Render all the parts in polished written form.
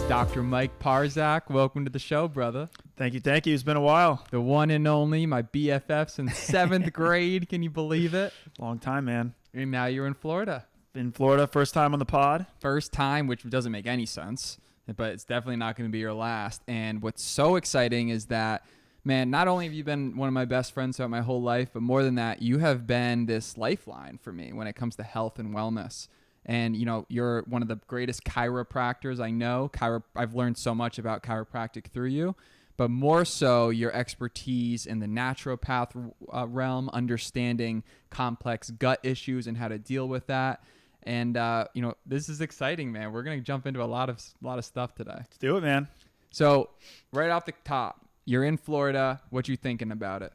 Dr. Mike Parzych. Welcome to the show, brother. Thank you. It's been a while. The one and only, my BFF since 7th grade. Can you believe it? Long time, man. And now you're in Florida. In Florida, first time on the pod. First time, which doesn't make any sense, but it's definitely not going to be your last. And what's so exciting is that, man, not only have you been one of my best friends throughout my whole life, but more than that, you have been this lifeline for me when it comes to health and wellness. And, you know, you're one of the greatest chiropractors I know. I've learned so much about chiropractic through you, but more so your expertise in the naturopath realm, understanding complex gut issues and how to deal with that. And, you know, this is exciting, man. We're going to jump into a lot of stuff today. Let's do it, man. So right off the top, you're in Florida. What you thinking about it?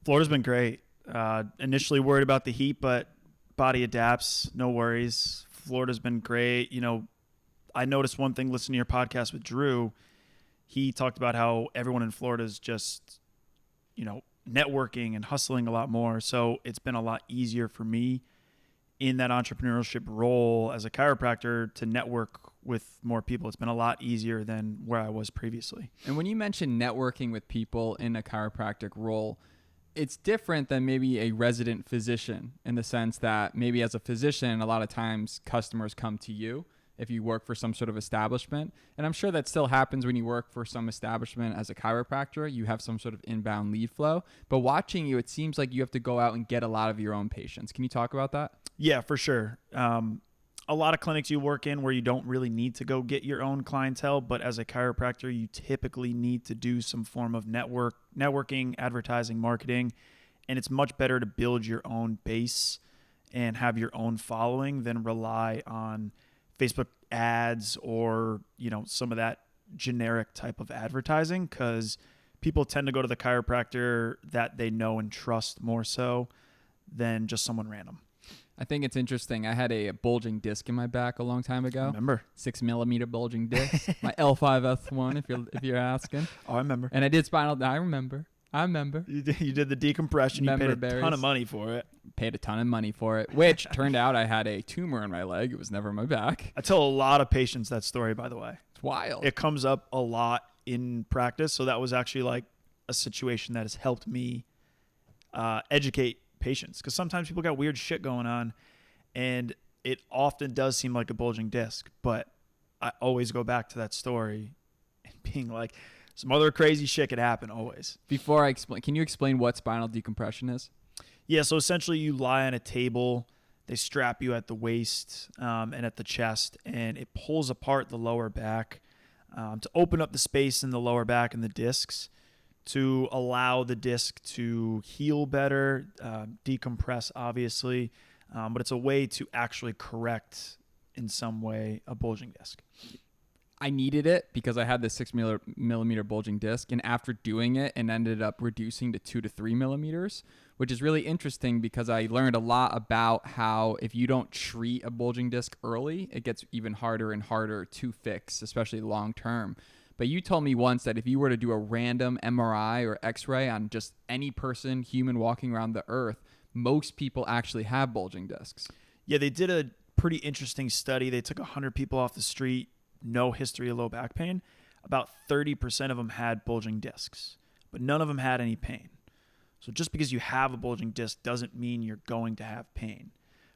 Florida's been great. Initially worried about the heat, but body adapts, no worries. Florida's been great. You know, I noticed one thing listening to your podcast with Drew. He talked about how everyone in Florida is just, you know, networking and hustling a lot more. So it's been a lot easier for me in that entrepreneurship role as a chiropractor to network with more people. It's been a lot easier than where I was previously. And when you mention networking with people in a chiropractic role, it's different than maybe a resident physician in the sense that maybe as a physician, a lot of times customers come to you if you work for some sort of establishment. And I'm sure that still happens when you work for some establishment as a chiropractor. You have some sort of inbound lead flow. But watching you, it seems like you have to go out and get a lot of your own patients. Can you talk about that? Yeah, for sure. A lot of clinics you work in where you don't really need to go get your own clientele, but as a chiropractor, you typically need to do some form of networking, advertising, marketing, and it's much better to build your own base and have your own following than rely on Facebook ads or, you know, some of that generic type of advertising, because people tend to go to the chiropractor that they know and trust more so than just someone random. I think it's interesting. I had a bulging disc in my back a long time ago. Remember? 6 millimeter bulging disc. My L5S1, if you're asking. Oh, I remember. And I did spinal. I remember. You did the decompression. You paid a ton of money for it. Paid a ton of money for it, which turned out I had a tumor in my leg. It was never in my back. I tell a lot of patients that story, by the way. It's wild. It comes up a lot in practice. So that was actually like a situation that has helped me educate patients, because sometimes people got weird shit going on and it often does seem like a bulging disc, but I always go back to that story and being like, some other crazy shit could happen always. Before I explain, can you explain what spinal decompression is? Yeah, so essentially you lie on a table, they strap you at the waist and at the chest, and it pulls apart the lower back to open up the space in the lower back and the discs, to allow the disc to heal better, decompress, obviously. But it's a way to actually correct, in some way, a bulging disc. I needed it because I had this 6 millimeter bulging disc. And after doing it, it ended up reducing to 2 to 3 millimeters, which is really interesting because I learned a lot about how if you don't treat a bulging disc early, it gets even harder and harder to fix, especially long term. But you told me once that if you were to do a random MRI or X-ray on just any person, human walking around the earth, most people actually have bulging discs. Yeah, they did a pretty interesting study. They took 100 people off the street, no history of low back pain. About 30% of them had bulging discs, but none of them had any pain. So just because you have a bulging disc doesn't mean you're going to have pain.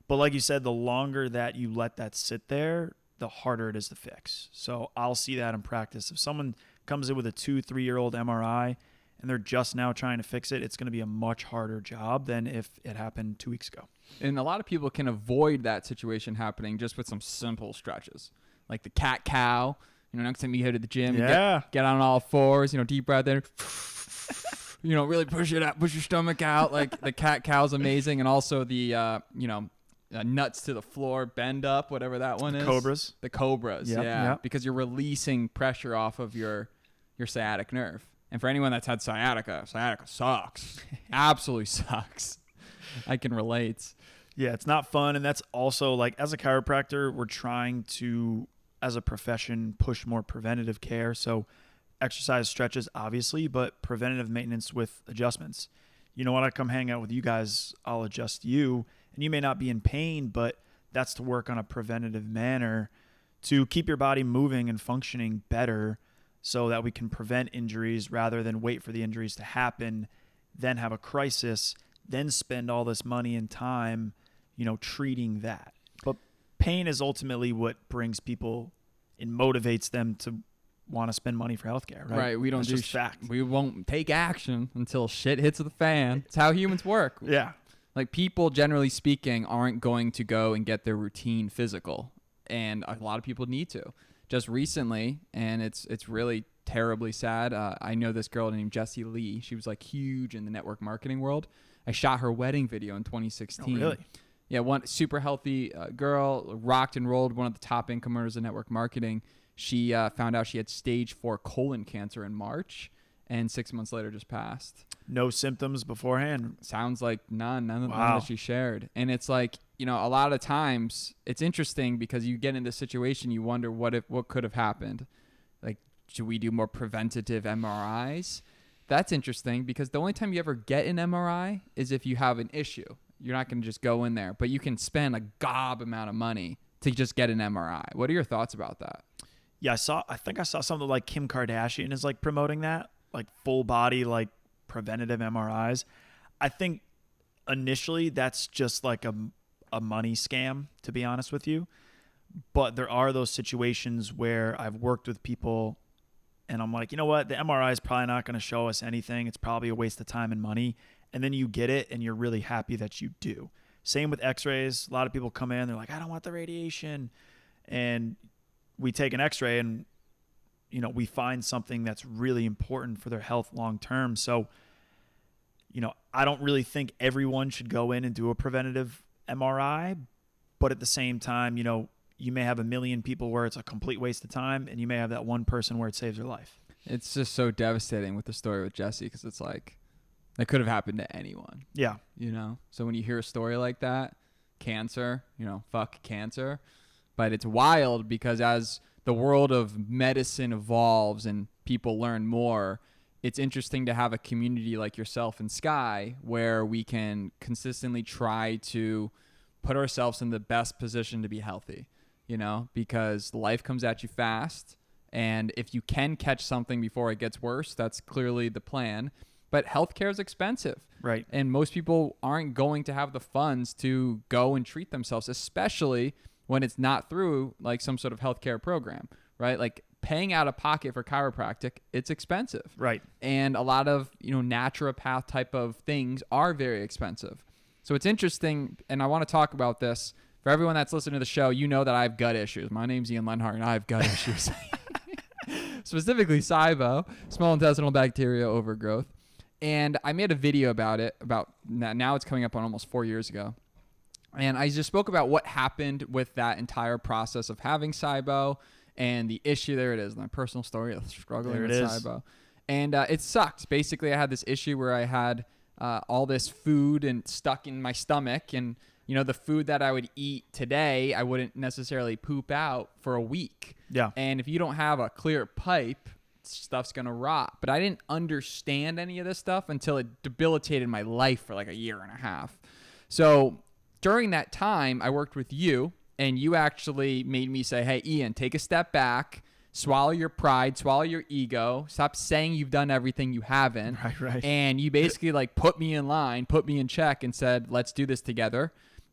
But like you said, the longer that you let that sit there, the harder it is to fix. So I'll see that in practice. If someone comes in with a 2-3-year-old MRI and they're just now trying to fix it, it's going to be a much harder job than if it happened 2 weeks ago. And a lot of people can avoid that situation happening just with some simple stretches, like the cat cow. You know, next time you go to the gym, get on all fours, you know, deep breath in, you know, really push it out, push your stomach out. Like the cat cow is amazing. And also the, nuts to the floor, bend up, whatever that one is. The cobras. Yep. Because you're releasing pressure off of your sciatic nerve. And for anyone that's had sciatica sucks. Absolutely sucks. I can relate. Yeah, it's not fun. And that's also, like, as a chiropractor, we're trying to, as a profession, push more preventative care. So exercise, stretches, obviously, but preventative maintenance with adjustments. You know, when I come hang out with you guys, I'll adjust you. And you may not be in pain, but that's to work on a preventative manner to keep your body moving and functioning better so that we can prevent injuries rather than wait for the injuries to happen, then have a crisis, then spend all this money and time, treating that. But pain is ultimately what brings people and motivates them to want to spend money for healthcare, right? Right. We don't That's do just fact. We won't take action until shit hits the fan. It's how humans work. Yeah. Like, people, generally speaking, aren't going to go and get their routine physical, and a lot of people need to. Just recently, and it's really terribly sad. I know this girl named Jessie Lee. She was like huge in the network marketing world. I shot her wedding video in 2016. Oh, really? Yeah, one super healthy girl, rocked and rolled, one of the top income earners in network marketing. She found out she had stage 4 colon cancer in March, and 6 months later just passed. No symptoms beforehand? Sounds like none Wow. that she shared. And it's like, a lot of times it's interesting because you get in this situation, you wonder what could have happened. Like, should we do more preventative MRIs? That's interesting because the only time you ever get an MRI is if you have an issue. You're not going to just go in there, but you can spend a gob amount of money to just get an MRI. What are your thoughts about that? Yeah, I think I saw something like Kim Kardashian is like promoting that, like full body, like preventative MRIs. I think initially that's just like a money scam, to be honest with you. But there are those situations where I've worked with people and I'm like, you know what? The MRI is probably not going to show us anything. It's probably a waste of time and money. And then you get it and you're really happy that you do. Same with x-rays. A lot of people come in, they're like, I don't want the radiation. And we take an x-ray and, we find something that's really important for their health long term. So, I don't really think everyone should go in and do a preventative MRI. But at the same time, you may have a million people where it's a complete waste of time, and you may have that one person where it saves their life. It's just so devastating with the story with Jessie because it's like, that could have happened to anyone. Yeah. So when you hear a story like that, cancer, fuck cancer. But it's wild because as the world of medicine evolves and people learn more, it's interesting to have a community like yourself and Sky where we can consistently try to put ourselves in the best position to be healthy, because life comes at you fast. And if you can catch something before it gets worse, that's clearly the plan. But healthcare is expensive. Right. And most people aren't going to have the funds to go and treat themselves, especially when it's not through like some sort of healthcare program, right? Like paying out of pocket for chiropractic, it's expensive. Right. And a lot of, naturopath type of things are very expensive. So it's interesting, and I want to talk about this. For everyone that's listening to the show, you know that I have gut issues. My name's Ian Lenhart, and I have gut issues. Specifically SIBO, small intestinal bacteria overgrowth. And I made a video about it, now it's coming up on almost 4 years ago. And I just spoke about what happened with that entire process of having SIBO and the issue. There it is, my personal story of struggling with SIBO. And it sucked. Basically, I had this issue where I had all this food and stuck in my stomach. And, the food that I would eat today, I wouldn't necessarily poop out for a week. Yeah. And if you don't have a clear pipe, stuff's gonna rot. But I didn't understand any of this stuff until it debilitated my life for like a year and a half. So during that time, I worked with you, and you actually made me say, hey, Ian, take a step back, swallow your pride, swallow your ego, stop saying you've done everything you haven't. Right. And you basically like put me in line, put me in check, and said, let's do this together.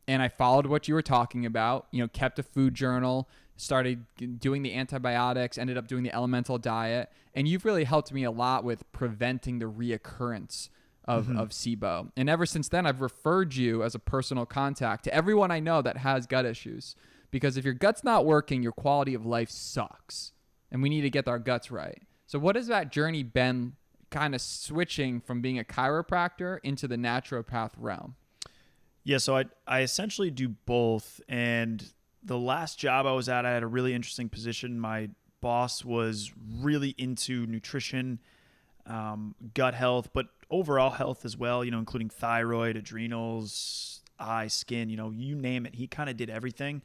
And I followed what you were talking about, kept a food journal, started doing the antibiotics, ended up doing the elemental diet. And you've really helped me a lot with preventing the reoccurrence of SIBO. And ever since then, I've referred you as a personal contact to everyone I know that has gut issues. Because if your gut's not working, your quality of life sucks. And we need to get our guts right. So what has that journey been, kind of switching from being a chiropractor into the naturopath realm? Yeah, so I essentially do both. And the last job I was at, I had a really interesting position. My boss was really into nutrition, gut health, but overall health as well, including thyroid, adrenals, eye, skin, you name it. He kind of did everything.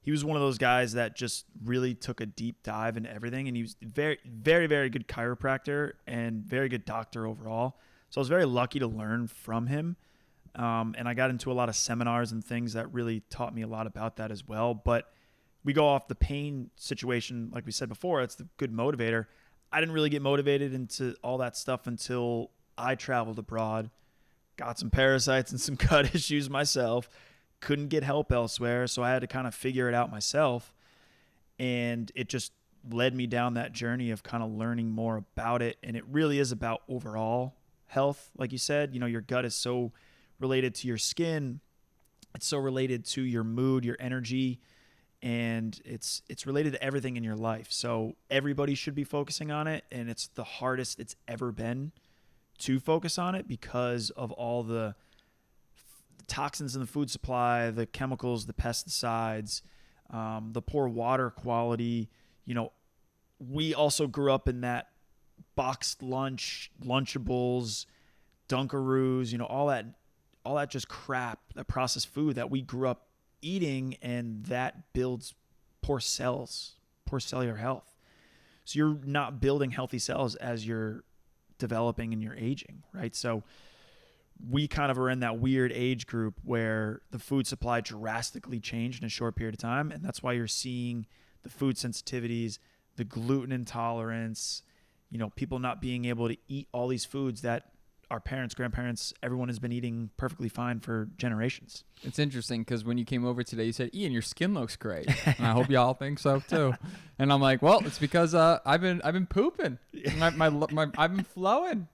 He was one of those guys that just really took a deep dive into everything. And he was very, very, very good chiropractor and very good doctor overall. So I was very lucky to learn from him. And I got into a lot of seminars and things that really taught me a lot about that as well. But we go off the pain situation, like we said before, it's the good motivator. I didn't really get motivated into all that stuff until I traveled abroad, got some parasites and some gut issues myself, couldn't get help elsewhere, so I had to kind of figure it out myself. And it just led me down that journey of kind of learning more about it. And it really is about overall health. Like you said, you know, your gut is so related to your skin. It's so related to your mood, your energy, and it's related to everything in your life. So everybody should be focusing on it. And it's the hardest it's ever been to focus on it because of all the toxins in the food supply, the chemicals, the pesticides, the poor water quality. You know, we also grew up in that boxed Lunchables, Dunkaroos, you know, all that just crap, that processed food that we grew up eating, and that builds poor cells, poor cellular health. So you're not building healthy cells as you're developing and you're aging, right? So we kind of are in that weird age group where the food supply drastically changed in a short period of time. And that's why you're seeing the food sensitivities, the gluten intolerance, you know, people not being able to eat all these foods that our parents, grandparents, everyone has been eating perfectly fine for generations. It's interesting because when you came over today, you said, Ian, your skin looks great. And I hope y'all think so too. And I'm like, well, it's because I've been pooping. I've been flowing.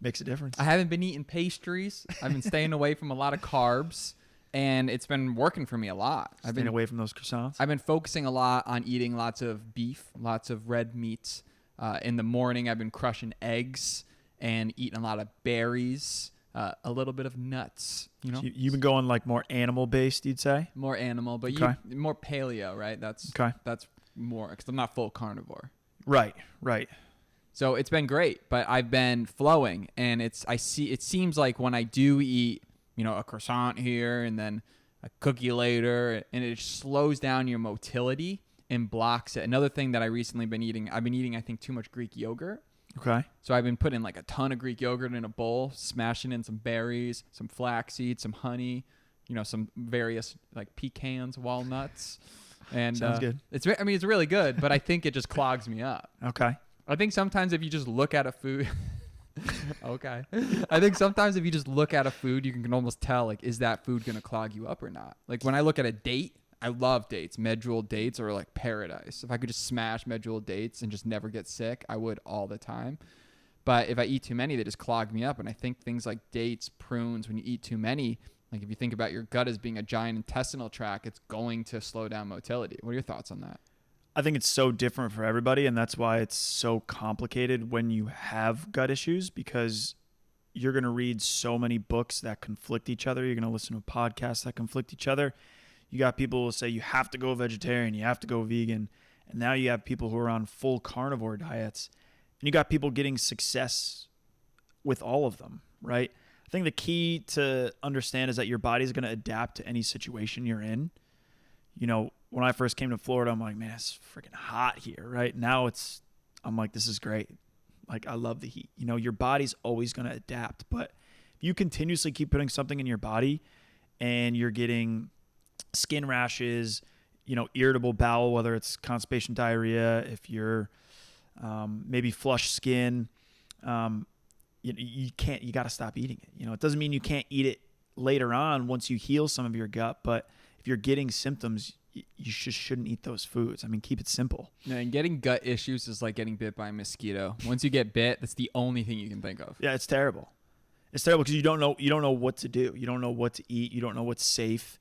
Makes a difference. I haven't been eating pastries. I've been staying away from a lot of carbs. And it's been working for me a lot. I've been away from those croissants. I've been focusing a lot on eating lots of beef, lots of red meats. In the morning, I've been crushing eggs and eating a lot of berries, a little bit of nuts. You know, you've been going like more animal based, you'd say. More animal, but more paleo, right? That's more because I'm not full carnivore. Right. So it's been great, but I've been flowing, and it seems like when I do eat, you know, a croissant here and then a cookie later, and it slows down your motility and blocks it. Another thing that I recently been eating, I think too much Greek yogurt. Okay. So I've been putting like a ton of Greek yogurt in a bowl, smashing in some berries, some flaxseed, some honey, you know, some various like pecans, walnuts. And sounds good. It's really good, but I think it just clogs me up. Okay. I think sometimes if you just look at a food, okay. I think sometimes if you just look at a food, you can almost tell, like, is that food going to clog you up or not? Like when I look at a date, I love dates. Medjool dates are like paradise. If I could just smash medjool dates and just never get sick, I would all the time. But if I eat too many, they just clog me up. And I think things like dates, prunes, when you eat too many, like if you think about your gut as being a giant intestinal tract, it's going to slow down motility. What are your thoughts on that? I think it's so different for everybody, and that's why it's so complicated when you have gut issues, because you're going to read so many books that conflict each other. You're going to listen to podcasts that conflict each other. You got people who say you have to go vegetarian, you have to go vegan. And now you have people who are on full carnivore diets. And you got people getting success with all of them, right? I think the key to understand is that your body's going to adapt to any situation you're in. You know, when I first came to Florida, I'm like, man, it's freaking hot here, right? Now I'm like, this is great. Like, I love the heat. You know, your body's always going to adapt. But if you continuously keep putting something in your body and you're getting skin rashes, you know, irritable bowel, whether it's constipation, diarrhea, if you're maybe flush skin, you got to stop eating it. You know, it doesn't mean you can't eat it later on once you heal some of your gut, but if you're getting symptoms, you just shouldn't eat those foods. I mean, keep it simple. Yeah, and getting gut issues is like getting bit by a mosquito. Once you get bit, that's the only thing you can think of. Yeah, it's terrible. It's terrible because you don't know what to do. You don't know what to eat. You don't know what's safe.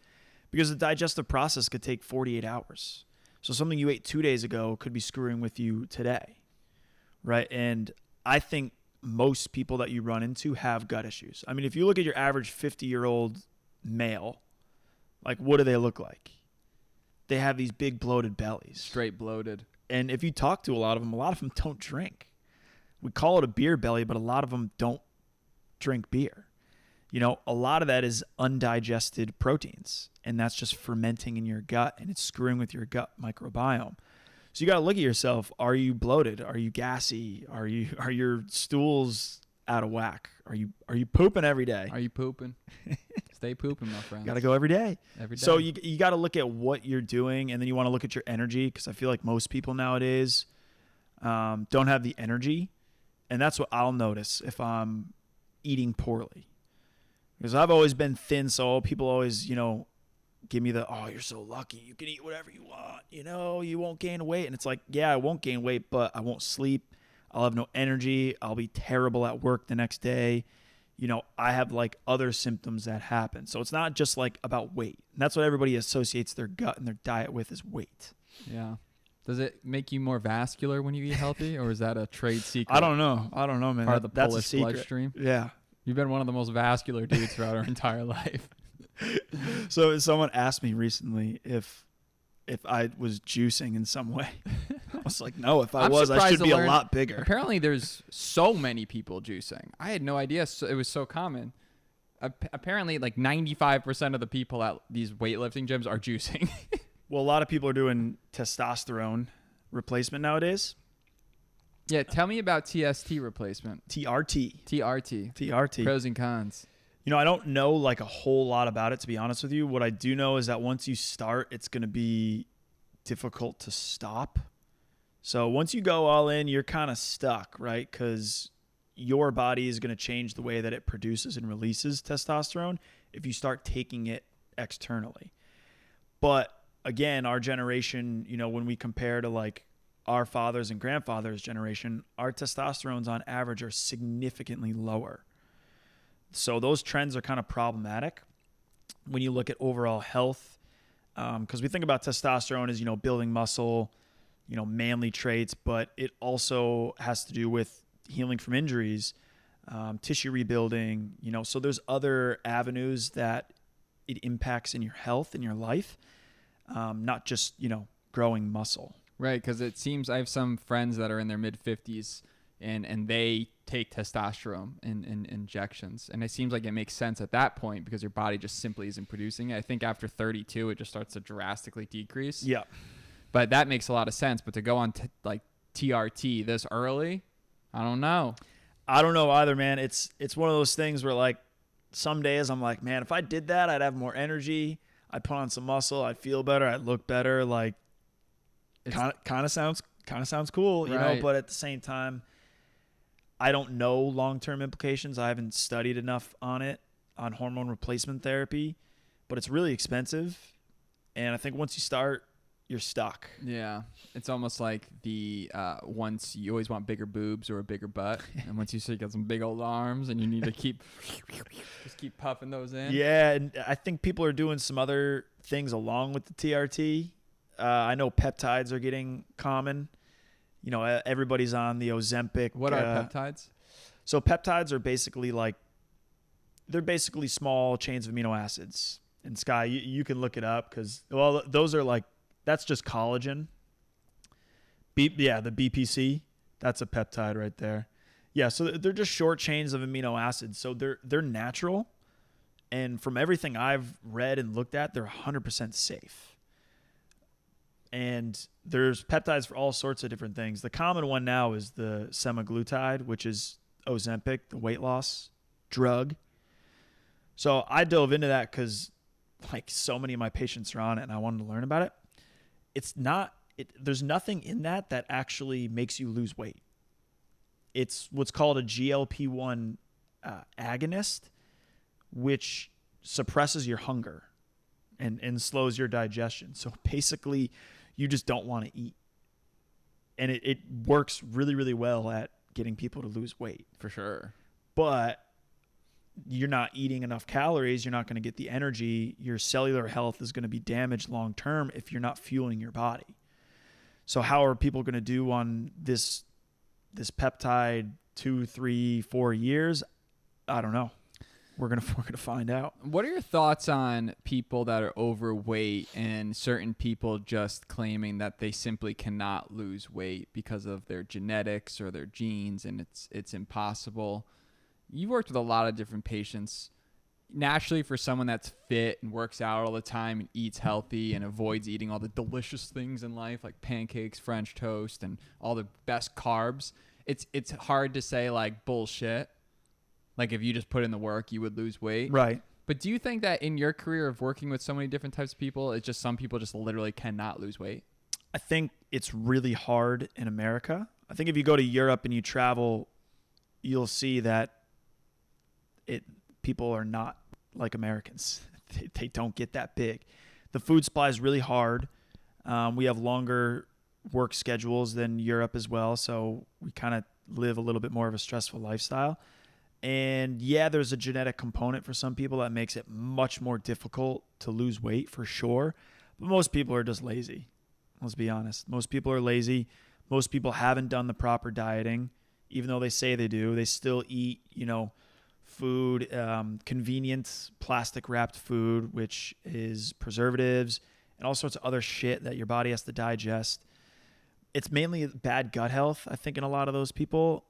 Because the digestive process could take 48 hours. So something you ate 2 days ago could be screwing with you today, right? And I think most people that you run into have gut issues. I mean, if you look at your average 50-year-old male, like, what do they look like? They have these big bloated bellies. Straight bloated. And if you talk to a lot of them don't drink. We call it a beer belly, but a lot of them don't drink beer. You know, a lot of that is undigested proteins, and that's just fermenting in your gut, and it's screwing with your gut microbiome. So you got to look at yourself. Are you bloated? Are you gassy? Are your stools out of whack? Are you pooping every day? Are you pooping? Stay pooping, my friend. Got to go every day. Every day. So you got to look at what you're doing, and then you want to look at your energy, because I feel like most people nowadays don't have the energy, and that's what I'll notice if I'm eating poorly. Because I've always been thin, so people always, give me oh, you're so lucky. You can eat whatever you want. You won't gain weight. And it's like, yeah, I won't gain weight, but I won't sleep. I'll have no energy. I'll be terrible at work the next day. I have like other symptoms that happen. So it's not just like about weight. And that's what everybody associates their gut and their diet with, is weight. Yeah. Does it make you more vascular when you eat healthy, or is that a trade secret? I don't know, man. Part of the that's Polish a secret. bloodstream? Yeah. You've been one of the most vascular dudes throughout our entire life. So someone asked me recently if I was juicing in some way. I was like, no, if I was, I should be a lot bigger. Apparently there's so many people juicing. I had no idea it was so common. Apparently like 95% of the people at these weightlifting gyms are juicing. Well, a lot of people are doing testosterone replacement nowadays. Yeah, tell me about TST replacement. TRT. Pros and cons. I don't know like a whole lot about it, to be honest with you. What I do know is that once you start, it's going to be difficult to stop. So once you go all in, you're kind of stuck, right? Because your body is going to change the way that it produces and releases testosterone if you start taking it externally. But again, our generation, when we compare to like our fathers and grandfathers' generation, our testosterones on average are significantly lower. So those trends are kind of problematic when you look at overall health, because we think about testosterone as, building muscle, manly traits, but it also has to do with healing from injuries, tissue rebuilding, so there's other avenues that it impacts in your health, in your life, not just, growing muscle. Right, because it seems I have some friends that are in their mid-50s and they take testosterone in injections. And it seems like it makes sense at that point because your body just simply isn't producing it. I think after 32, it just starts to drastically decrease. Yeah. But that makes a lot of sense. But to go on TRT this early, I don't know. I don't know either, man. It's one of those things where like some days I'm like, man, if I did that, I'd have more energy. I'd put on some muscle. I'd feel better. I'd look better. Like kind of sounds cool, right. But at the same time, I don't know long-term implications. I haven't studied enough on hormone replacement therapy, but it's really expensive. And I think once you start, you're stuck. Yeah. It's almost like once you always want bigger boobs or a bigger butt. And once you got some big old arms and you need to keep puffing those in. Yeah. And I think people are doing some other things along with the TRT. I know peptides are getting common. Everybody's on the Ozempic. What are peptides? So peptides are basically they're basically small chains of amino acids. And Sky, you can look it up because, those are that's just collagen. The BPC, that's a peptide right there. Yeah, so they're just short chains of amino acids. So they're natural. And from everything I've read and looked at, they're 100% safe. And there's peptides for all sorts of different things. The common one now is the semaglutide, which is Ozempic, the weight loss drug. So I dove into that because so many of my patients are on it and I wanted to learn about it. There's nothing in that actually makes you lose weight. It's what's called a GLP-1 agonist, which suppresses your hunger and slows your digestion. So basically, you just don't want to eat. And it works really, really well at getting people to lose weight. For sure. But you're not eating enough calories. You're not going to get the energy. Your cellular health is going to be damaged long term if you're not fueling your body. So how are people going to do on this peptide 2, 3, 4 years? I don't know. We're gonna find out. What are your thoughts on people that are overweight and certain people just claiming that they simply cannot lose weight because of their genetics or their genes and it's impossible? You've worked with a lot of different patients. Naturally, for someone that's fit and works out all the time and eats healthy and avoids eating all the delicious things in life like pancakes, French toast, and all the best carbs, it's hard to say bullshit. If you just put in the work, you would lose weight. Right. But do you think that in your career of working with so many different types of people, it's just some people just literally cannot lose weight? I think it's really hard in America. I think if you go to Europe and you travel, you'll see that people are not like Americans. They don't get that big. The food supply is really hard. We have longer work schedules than Europe as well, so we kind of live a little bit more of a stressful lifestyle. And yeah, there's a genetic component for some people that makes it much more difficult to lose weight for sure. But most people are just lazy. Let's be honest. Most people are lazy. Most people haven't done the proper dieting, even though they say they do. They still eat, food, convenient plastic wrapped food, which is preservatives and all sorts of other shit that your body has to digest. It's mainly bad gut health, I think, in a lot of those people.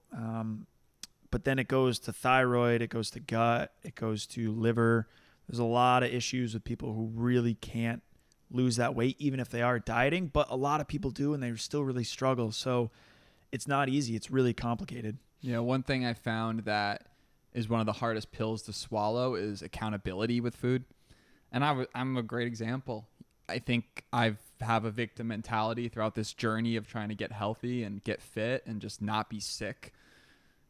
But then it goes to thyroid, it goes to gut, it goes to liver. There's a lot of issues with people who really can't lose that weight, even if they are dieting. But a lot of people do, and they still really struggle. So it's not easy. It's really complicated. One thing I found that is one of the hardest pills to swallow is accountability with food. And I'm a great example. I think I have a victim mentality throughout this journey of trying to get healthy and get fit and just not be sick.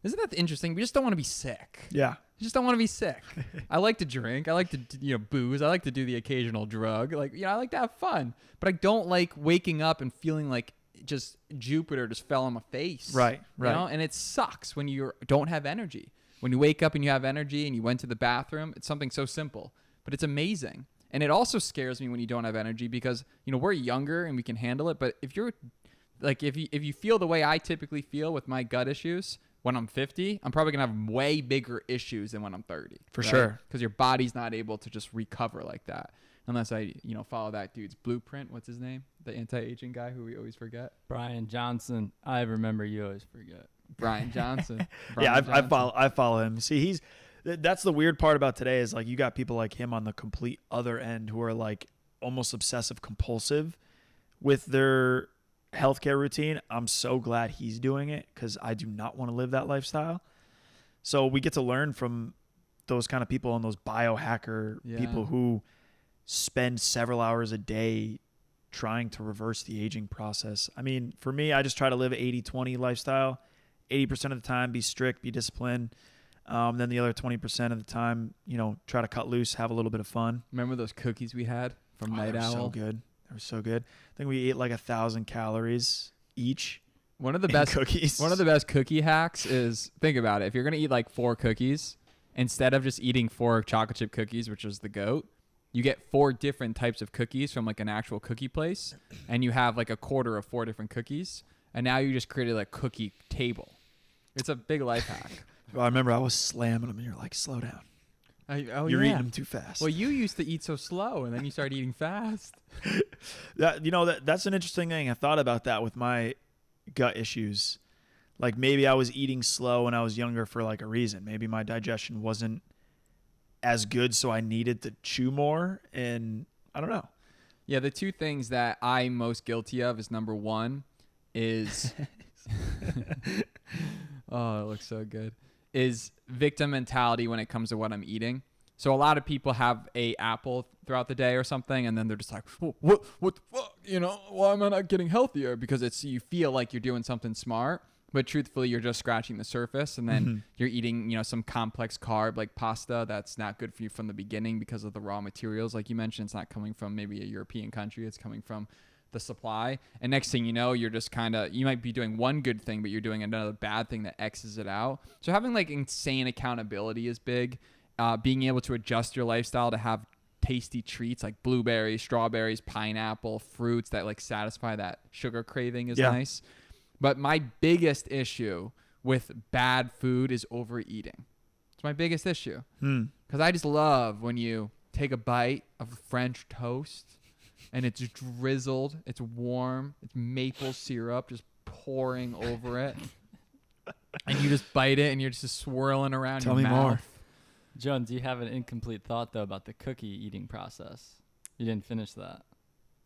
Isn't that interesting? We just don't want to be sick. Yeah. You just don't want to be sick. I like to drink. I like to, booze. I like to do the occasional drug. I like to have fun. But I don't like waking up and feeling like just Jupiter just fell on my face. Right. And it sucks when you don't have energy. When you wake up and you have energy and you went to the bathroom, it's something so simple. But it's amazing. And it also scares me when you don't have energy because, we're younger and we can handle it. But if you're like, if you feel the way I typically feel with my gut issues, when I'm 50, I'm probably going to have way bigger issues than when I'm 30. For sure. Because your body's not able to just recover like that. Unless I, follow that dude's blueprint. What's his name? The anti-aging guy who we always forget. Brian Johnson. I remember you always forget. Brian Johnson. I follow him. See, that's the weird part about today is like you got people like him on the complete other end who are like almost obsessive compulsive with their healthcare routine. I'm so glad he's doing it because I do not want to live that lifestyle. So we get to learn from those kind of people and those biohacker people who spend several hours a day trying to reverse the aging process. I mean, for me, I just try to live an 80-20 lifestyle. 80% of the time, be strict, be disciplined. Then the other 20% of the time, try to cut loose, have a little bit of fun. Remember those cookies we had from Night Owl? So good. They were so good. I think we ate like 1,000 calories each. One of the best cookies. One of the best cookie hacks is, think about it. If you're going to eat like 4 cookies, instead of just eating 4 chocolate chip cookies, which is the GOAT, you get 4 different types of cookies from like an actual cookie place, and you have like a quarter of 4 different cookies, and now you just created a cookie table. It's a big life hack. Well, I remember I was slamming them, and you're like, slow down. You're eating them too fast. Well, you used to eat so slow, and then you started eating fast. That's an interesting thing. I thought about that with my gut issues. Like maybe I was eating slow when I was younger for like a reason. Maybe my digestion wasn't as good, so I needed to chew more, and I don't know. Yeah, the 2 things that I'm most guilty of is number 1 is oh, it looks so good. Is victim mentality when it comes to what I'm eating. So a lot of people have a apple throughout the day or something, and then they're just like, what the fuck? Why am I not getting healthier? Because you feel like you're doing something smart, but truthfully, you're just scratching the surface, and then you're eating, some complex carb like pasta that's not good for you from the beginning because of the raw materials. Like you mentioned, it's not coming from maybe a European country. It's coming from the supply. And next thing you know, you're just you might be doing one good thing, but you're doing another bad thing that X's it out. So having like insane accountability is big. Being able to adjust your lifestyle to have tasty treats like blueberries, strawberries, pineapple, fruits that like satisfy that sugar craving is nice. But my biggest issue with bad food is overeating. It's my biggest issue. Because I just love when you take a bite of French toast and it's drizzled, it's warm, it's maple syrup just pouring over it. And you just bite it and you're just swirling around your mouth. Tell me more. Jones, you have an incomplete thought, though, about the cookie eating process. You didn't finish that.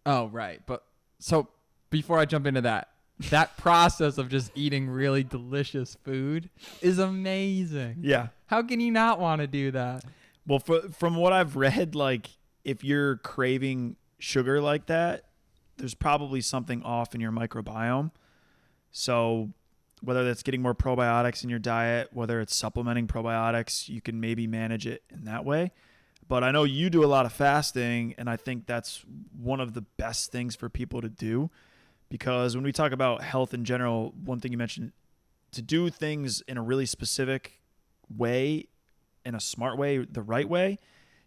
Oh, right. But so before I jump into that process of just eating really delicious food is amazing. Yeah. How can you not want to do that? Well, from what I've read, like if you're craving sugar like that, there's probably something off in your microbiome. So whether that's getting more probiotics in your diet, whether it's supplementing probiotics, you can maybe manage it in that way. But I know you do a lot of fasting, and I think that's one of the best things for people to do, because when we talk about health in general, one thing you mentioned, to do things in a really specific way, in a smart way, the right way,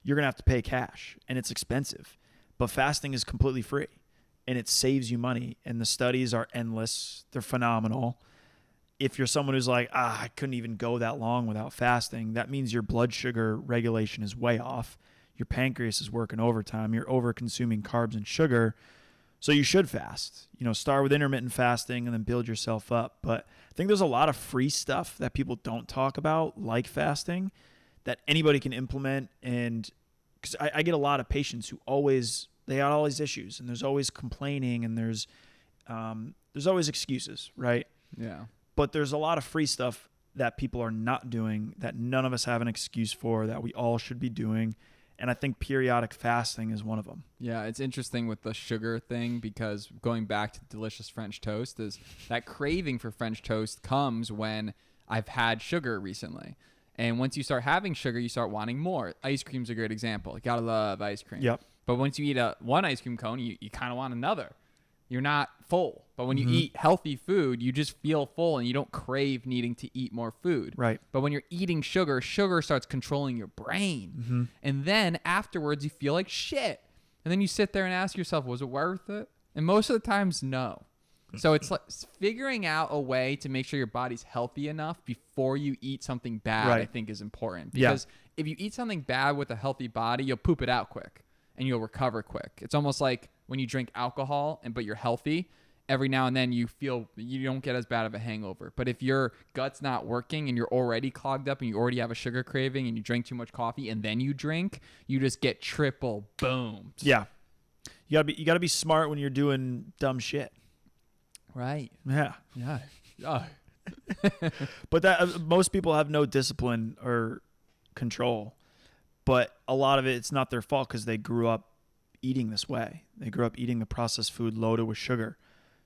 you're going to have to pay cash, and it's expensive. But fasting is completely free, and it saves you money, and the studies are endless. They're phenomenal. If you're someone who's like, I couldn't even go that long without fasting, that means your blood sugar regulation is way off. Your pancreas is working overtime. You're over consuming carbs and sugar. So you should fast. Start with intermittent fasting and then build yourself up. But I think there's a lot of free stuff that people don't talk about, like fasting, that anybody can implement. And because I get a lot of patients who they got all these issues, and there's always complaining, and there's always excuses, right? Yeah. But there's a lot of free stuff that people are not doing, that none of us have an excuse for, that we all should be doing. And I think periodic fasting is one of them. Yeah, it's interesting with the sugar thing, because going back to delicious French toast, is that craving for French toast comes when I've had sugar recently. And once you start having sugar, you start wanting more. Ice cream's a great example. You gotta love ice cream. Yep. But once you eat one ice cream cone, you kind of want another. You're not full. But when you eat healthy food, you just feel full and you don't crave needing to eat more food. Right. But when you're eating sugar starts controlling your brain. And then afterwards, you feel like shit. And then you sit there and ask yourself, was it worth it? And most of the times, no. So it's like figuring out a way to make sure your body's healthy enough before you eat something bad, I think is important. Because if you eat something bad with a healthy body, you'll poop it out quick and you'll recover quick. It's almost like when you drink alcohol but you're healthy, every now and then you feel you don't get as bad of a hangover. But if your gut's not working and you're already clogged up and you already have a sugar craving and you drink too much coffee and then you drink, you just get triple boomed. Yeah. You gotta be smart when you're doing dumb shit. Right. Yeah. Yeah. Oh. But that most people have no discipline or control. But a lot of it's not their fault, because they grew up eating this way. They grew up eating the processed food loaded with sugar.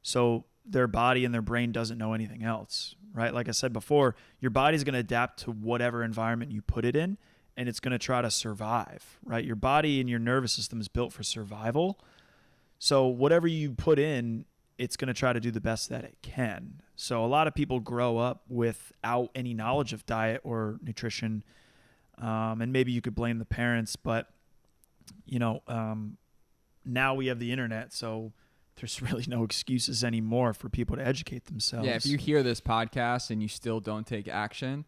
So their body and their brain doesn't know anything else, right? Like I said before, your body's going to adapt to whatever environment you put it in, and it's going to try to survive, right? Your body and your nervous system is built for survival. So whatever you put in, it's going to try to do the best that it can. So a lot of people grow up without any knowledge of diet or nutrition. And maybe you could blame the parents, but now we have the internet, so there's really no excuses anymore for people to educate themselves. Yeah, if you hear this podcast and you still don't take action,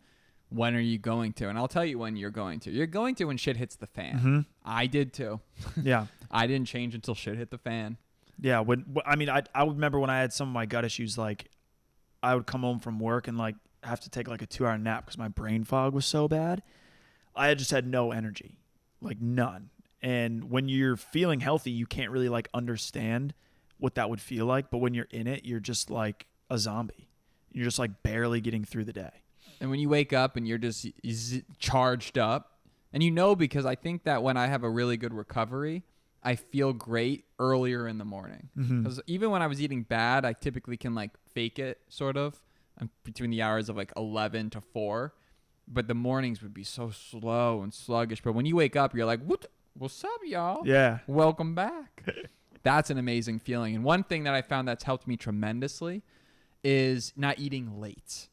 when are you going to? And I'll tell you when you're going to. You're going to when shit hits the fan. I did too. Yeah. I didn't change until shit hit the fan. Yeah. I remember when I had some of my gut issues, like I would come home from work and like have to take like a 2-hour nap because my brain fog was so bad. I just had no energy, like none. And when you're feeling healthy, you can't really like understand what that would feel like. But when you're in it, you're just like a zombie. You're just like barely getting through the day. And when you wake up and you're just charged up, and because I think that when I have a really good recovery, I feel great earlier in the morning. Because even when I was eating bad, I typically can like fake it sort of between the hours of like 11 to 4. But the mornings would be so slow and sluggish. But when you wake up, you're like, what's up, y'all? Yeah. Welcome back. That's an amazing feeling. And one thing that I found that's helped me tremendously is not eating late,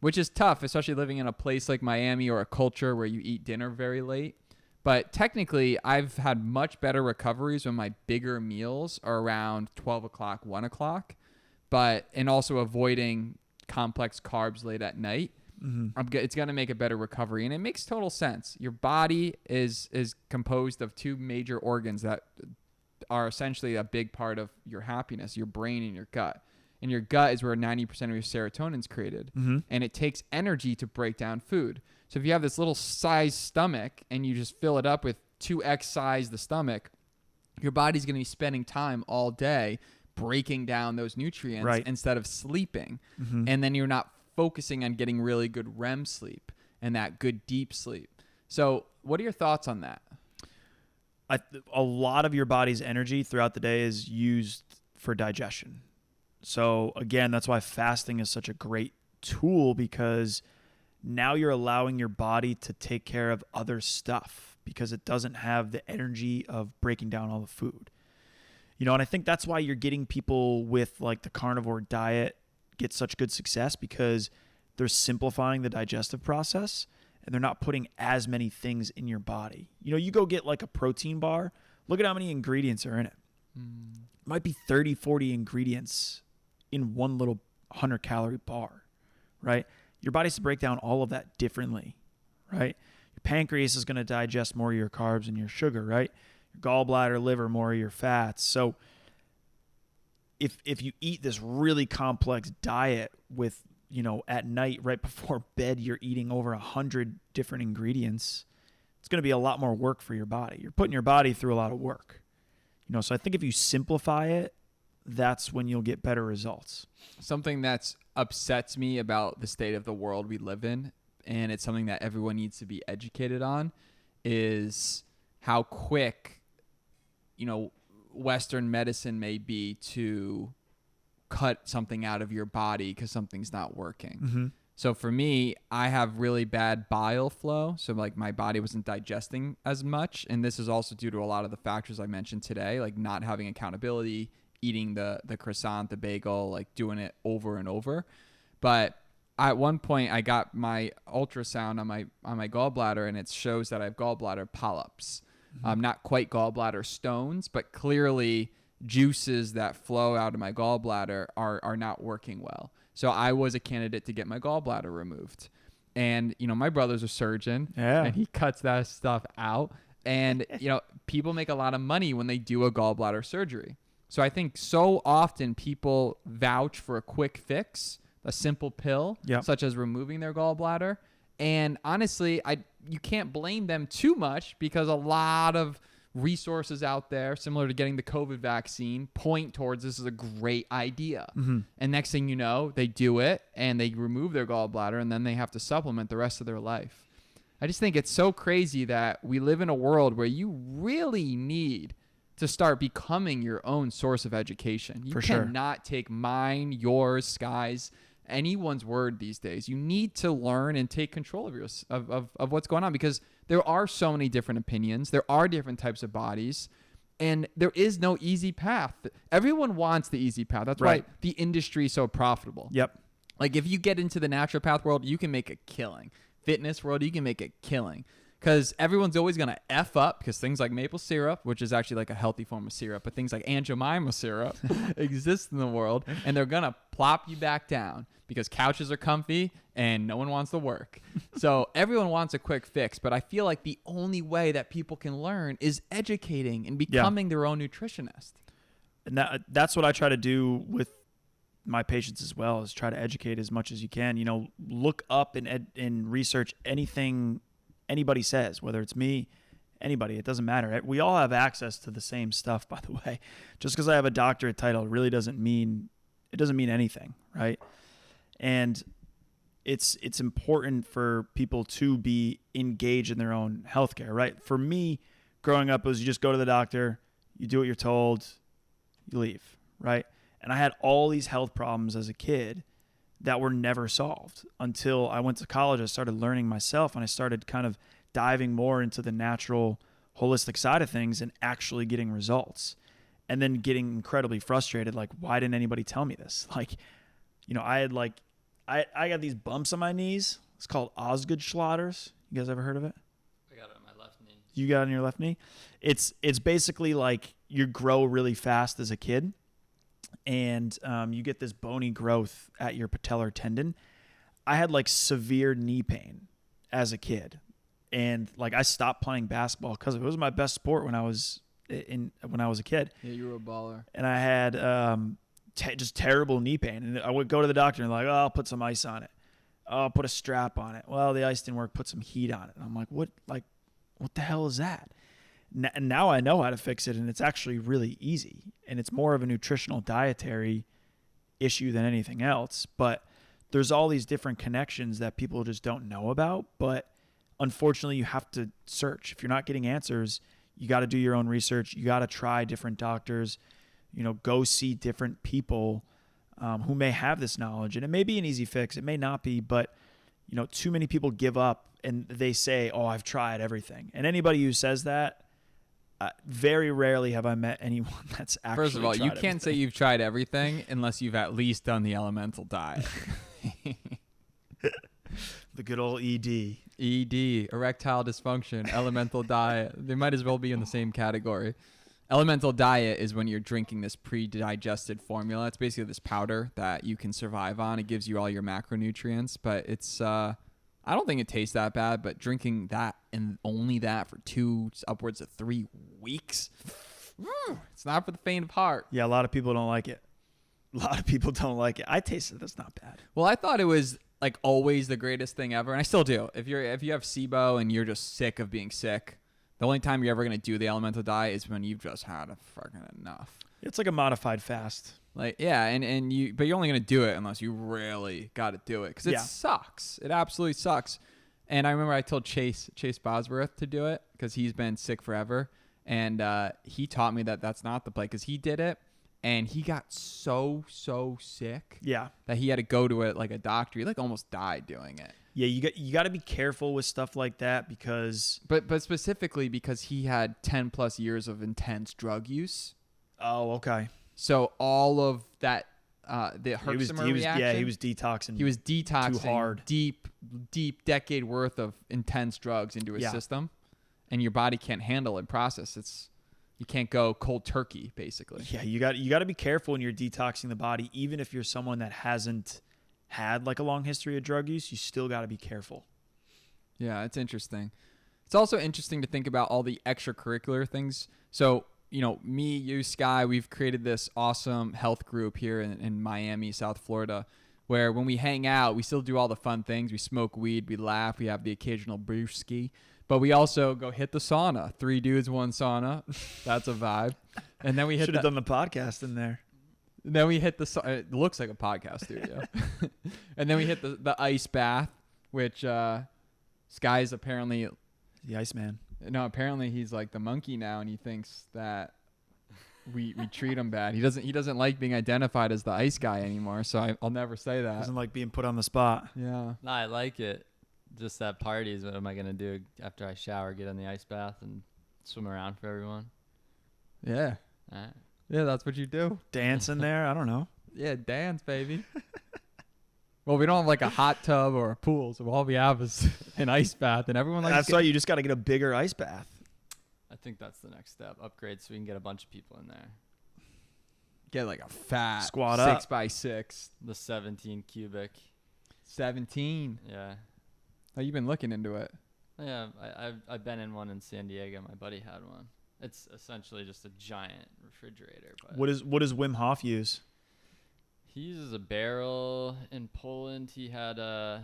which is tough, especially living in a place like Miami or a culture where you eat dinner very late. But technically, I've had much better recoveries when my bigger meals are around 12 o'clock, 1 o'clock, and also avoiding complex carbs late at night. It's going to make a better recovery. And it makes total sense. Your body is composed of 2 major organs that are essentially a big part of your happiness, your brain and your gut. And your gut is where 90% of your serotonin is created. And it takes energy to break down food. So if you have this little size stomach and you just fill it up with 2x size the stomach, your body's going to be spending time all day breaking down those nutrients instead of sleeping. And then you're not focusing on getting really good REM sleep and that good deep sleep. So what are your thoughts on that? A lot of your body's energy throughout the day is used for digestion. So again, that's why fasting is such a great tool, because now you're allowing your body to take care of other stuff because it doesn't have the energy of breaking down all the food. And I think that's why you're getting people with like the carnivore diet get such good success, because they're simplifying the digestive process and they're not putting as many things in your body. You go get like a protein bar, look at how many ingredients are in it. It might be 30, 40 ingredients in one little 100-calorie bar, right? Your body has to break down all of that differently, right? Your pancreas is going to digest more of your carbs and your sugar, right? Your gallbladder, liver, more of your fats. So if you eat this really complex diet with, at night right before bed, you're eating over 100 different ingredients, it's going to be a lot more work for your body. You're putting your body through a lot of work. So I think if you simplify it, that's when you'll get better results. Something that's upsets me about the state of the world we live in, and it's something that everyone needs to be educated on, is how quick, Western medicine may be to cut something out of your body because something's not working. Mm-hmm. So for me, I have really bad bile flow. So like my body wasn't digesting as much. And this is also due to a lot of the factors I mentioned today, like not having accountability, eating the croissant, the bagel, like doing it over and over. But at one point I got my ultrasound on my gallbladder, and it shows that I have gallbladder polyps. Not quite gallbladder stones, but clearly juices that flow out of my gallbladder are not working well. So I was a candidate to get my gallbladder removed. And, my brother's a surgeon, and he cuts that stuff out. And, people make a lot of money when they do a gallbladder surgery. So I think so often people vouch for a quick fix, a simple pill, such as removing their gallbladder. And honestly, you can't blame them too much, because a lot of resources out there, similar to getting the COVID vaccine, point towards this is a great idea. Mm-hmm. And next thing you know, they do it and they remove their gallbladder, and then they have to supplement the rest of their life. I just think it's so crazy that we live in a world where you really need to start becoming your own source of education. You cannot take mine, yours, Sky's, anyone's word these days. You need to learn and take control of what's going on, because there are so many different opinions. There are different types of bodies, and there is no easy path. Everyone wants the easy path. That's why the industry is so profitable. Yep. Like if you get into the naturopath world, you can make a killing. Fitness world, you can make a killing. Because everyone's always going to F up, because things like maple syrup, which is actually like a healthy form of syrup, but things like Aunt Jemima syrup exist in the world, and they're going to plop you back down because couches are comfy and no one wants to work. So everyone wants a quick fix, but I feel like the only way that people can learn is educating and becoming their own nutritionist. And that's what I try to do with my patients as well, is try to educate as much as you can. Look up and research anything anybody says, whether it's me, anybody, it doesn't matter. We all have access to the same stuff, by the way. Just because I have a doctorate title really doesn't mean anything, right? And it's important for people to be engaged in their own healthcare, right? For me, growing up, it was you just go to the doctor, you do what you're told, you leave, right? And I had all these health problems as a kid that were never solved until I went to college. I started learning myself, and I started kind of diving more into the natural, holistic side of things and actually getting results. And then getting incredibly frustrated, like, why didn't anybody tell me this? Like, I got these bumps on my knees. It's called Osgood-Schlatters. You guys ever heard of it? I got it on my left knee. You got it on your left knee? It's basically like you grow really fast as a kid, and you get this bony growth at your patellar tendon. I had like severe knee pain as a kid, and like I stopped playing basketball because it was my best sport when I was a kid. Yeah, you were a baller. And I had just terrible knee pain, and I would go to the doctor and like, oh, I'll put some ice on it. Oh, I'll put a strap on it. Well, the ice didn't work. Put some heat on it. And I'm like, what the hell is that? And now I know how to fix it, and it's actually really easy. And it's more of a nutritional dietary issue than anything else. But there's all these different connections that people just don't know about. But unfortunately, you have to search. If you're not getting answers, you got to do your own research. You got to try different doctors, go see different people who may have this knowledge. And it may be an easy fix. It may not be, but too many people give up and they say, oh, I've tried everything. And anybody who says that, very rarely have I met anyone that's actually First of all, tried you can't say you've tried everything unless you've at least done the elemental diet. The good old ED. ED, erectile dysfunction, elemental diet. They might as well be in the same category. Elemental diet is when you're drinking this pre-digested formula. It's basically this powder that you can survive on. It gives you all your macronutrients, but it's I don't think it tastes that bad, but drinking that and only that for upwards of 3 weeks, it's not for the faint of heart. Yeah, a lot of people don't like it. I tasted it. That's not bad. Well, I thought it was like always the greatest thing ever, and I still do. If you have SIBO and you're just sick of being sick, the only time you're ever going to do the elemental diet is when you've just had a fucking enough. It's like a modified fast. Like, yeah, but you're only going to do it unless you really got to do it, because it sucks. It absolutely sucks. And I remember I told Chase Bosworth to do it because he's been sick forever, and he taught me that that's not the play, because he did it and he got so sick that he had to go to a doctor. He almost died doing it. Yeah, you got to be careful with stuff like that because but specifically because he had 10 plus years of intense drug use. Oh, okay. So all of that, the Herxheimer reaction. He was detoxing. He was detoxing too hard. deep decade worth of intense drugs into his system, and your body can't handle and process. You can't go cold turkey, basically. Yeah, you got to be careful when you're detoxing the body, even if you're someone that hasn't had a long history of drug use. You still got to be careful. Yeah, it's interesting. It's also interesting to think about all the extracurricular things. So, me, you, Sky, we've created this awesome health group here in Miami, South Florida, where when we hang out, we still do all the fun things. We smoke weed, we laugh, we have the occasional brewski, but we also go hit the sauna. 3 dudes, 1 sauna. That's a vibe. And then we should have done the podcast in there. Then we hit it looks like a podcast studio. And then we hit the ice bath, which Sky's apparently the Iceman. No, apparently he's like the monkey now, and he thinks that we treat him bad. He doesn't like being identified as the ice guy anymore. So I'll never say that. Doesn't like being put on the spot. Yeah. No, I like it. Just at parties, what am I gonna do after I shower? Get in the ice bath and swim around for everyone. Yeah. All right. Yeah, that's what you do. Dance in there. I don't know. Yeah, dance, baby. Well, we don't have a hot tub or a pool, so all we have is an ice bath, and everyone likes. That's why you just got to get a bigger ice bath. I think that's the next step. Upgrade so we can get a bunch of people in there. Get a fat squat 6x6. The 17 cubic. 17. Yeah. Oh, you've been looking into it. Yeah, I've been in one in San Diego. My buddy had one. It's essentially just a giant refrigerator. But what does Wim Hof use? He uses a barrel. In Poland, he had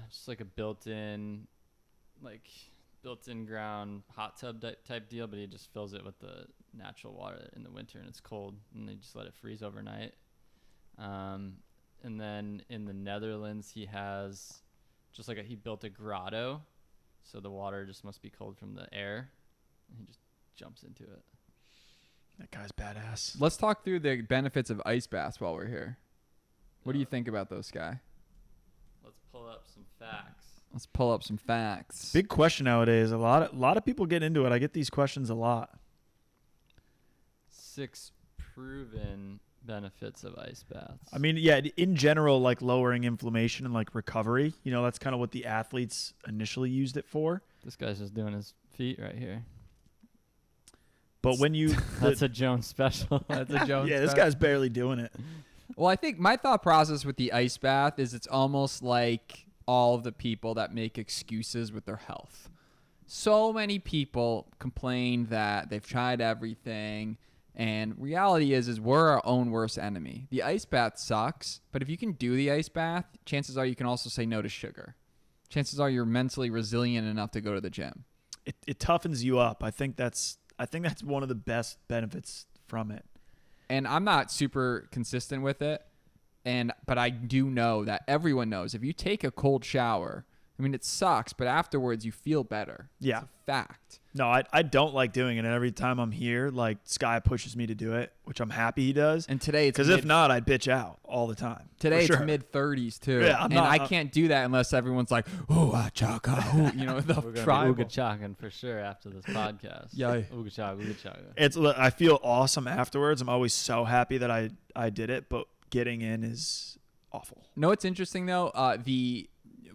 just a built-in ground hot tub type deal, but he just fills it with the natural water in the winter, and it's cold, and they just let it freeze overnight. And then in the Netherlands, he has just he built a grotto, so the water just must be cold from the air, and he just jumps into it. That guy's badass. Let's talk through the benefits of ice baths while we're here. What do you think about those, Sky? Let's pull up some facts. Big question nowadays. A lot of people get into it. I get these questions a lot. 6 proven benefits of ice baths. I mean, yeah, in general, lowering inflammation and recovery. That's kind of what the athletes initially used it for. This guy's just doing his feet right here. But when you that's a Jones special. That's a Jones. Yeah, this guy's barely doing it. Well, I think my thought process with the ice bath is it's almost like all of the people that make excuses with their health. So many people complain that they've tried everything, and reality is we're our own worst enemy. The ice bath sucks, but if you can do the ice bath, chances are you can also say no to sugar. Chances are you're mentally resilient enough to go to the gym. It toughens you up. I think that's one of the best benefits from it. And I'm not super consistent with it, but I do know that everyone knows if you take a cold shower I mean, it sucks, but afterwards you feel better. Yeah. It's a fact. No, I don't like doing it. And every time I'm here, like Sky pushes me to do it, which I'm happy he does. And today it's because if not, I'd bitch out all the time. Today for it's sure. mid-30s too. Yeah, I can't do that unless everyone's like, "Oh, chaka," you know, the We're gonna tribal. be ooga chaking for sure after this podcast. Yeah. Ooga chaka, ooga chaka. I feel awesome afterwards. I'm always so happy that I did it, but getting in is awful. No, it's interesting though.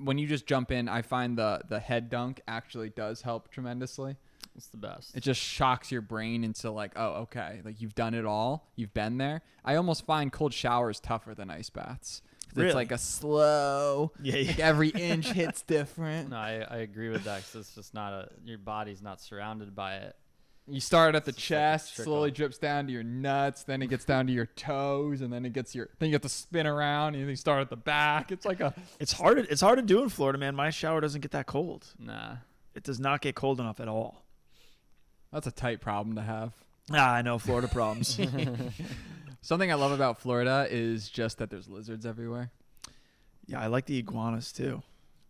When you just jump in, I find the head dunk actually does help tremendously. It's the best. It just shocks your brain into like, oh, okay, like you've done it all, you've been there. I almost find cold showers tougher than ice baths. Really? It's like a slow, like every inch hits different. No, I agree with that because it's just not your body's not surrounded by it. You start at the It's just like a chest, trickle. slowly drips down to your nuts, then it gets down to your toes, and then then you have to spin around, and you start at the back. It's like It's hard to do in Florida, man. My shower doesn't get that cold. Nah. It does not get cold enough at all. that's a tight problem to have. I know Florida problems. Something I love about Florida is just that there's lizards everywhere. Yeah, I like the iguanas too.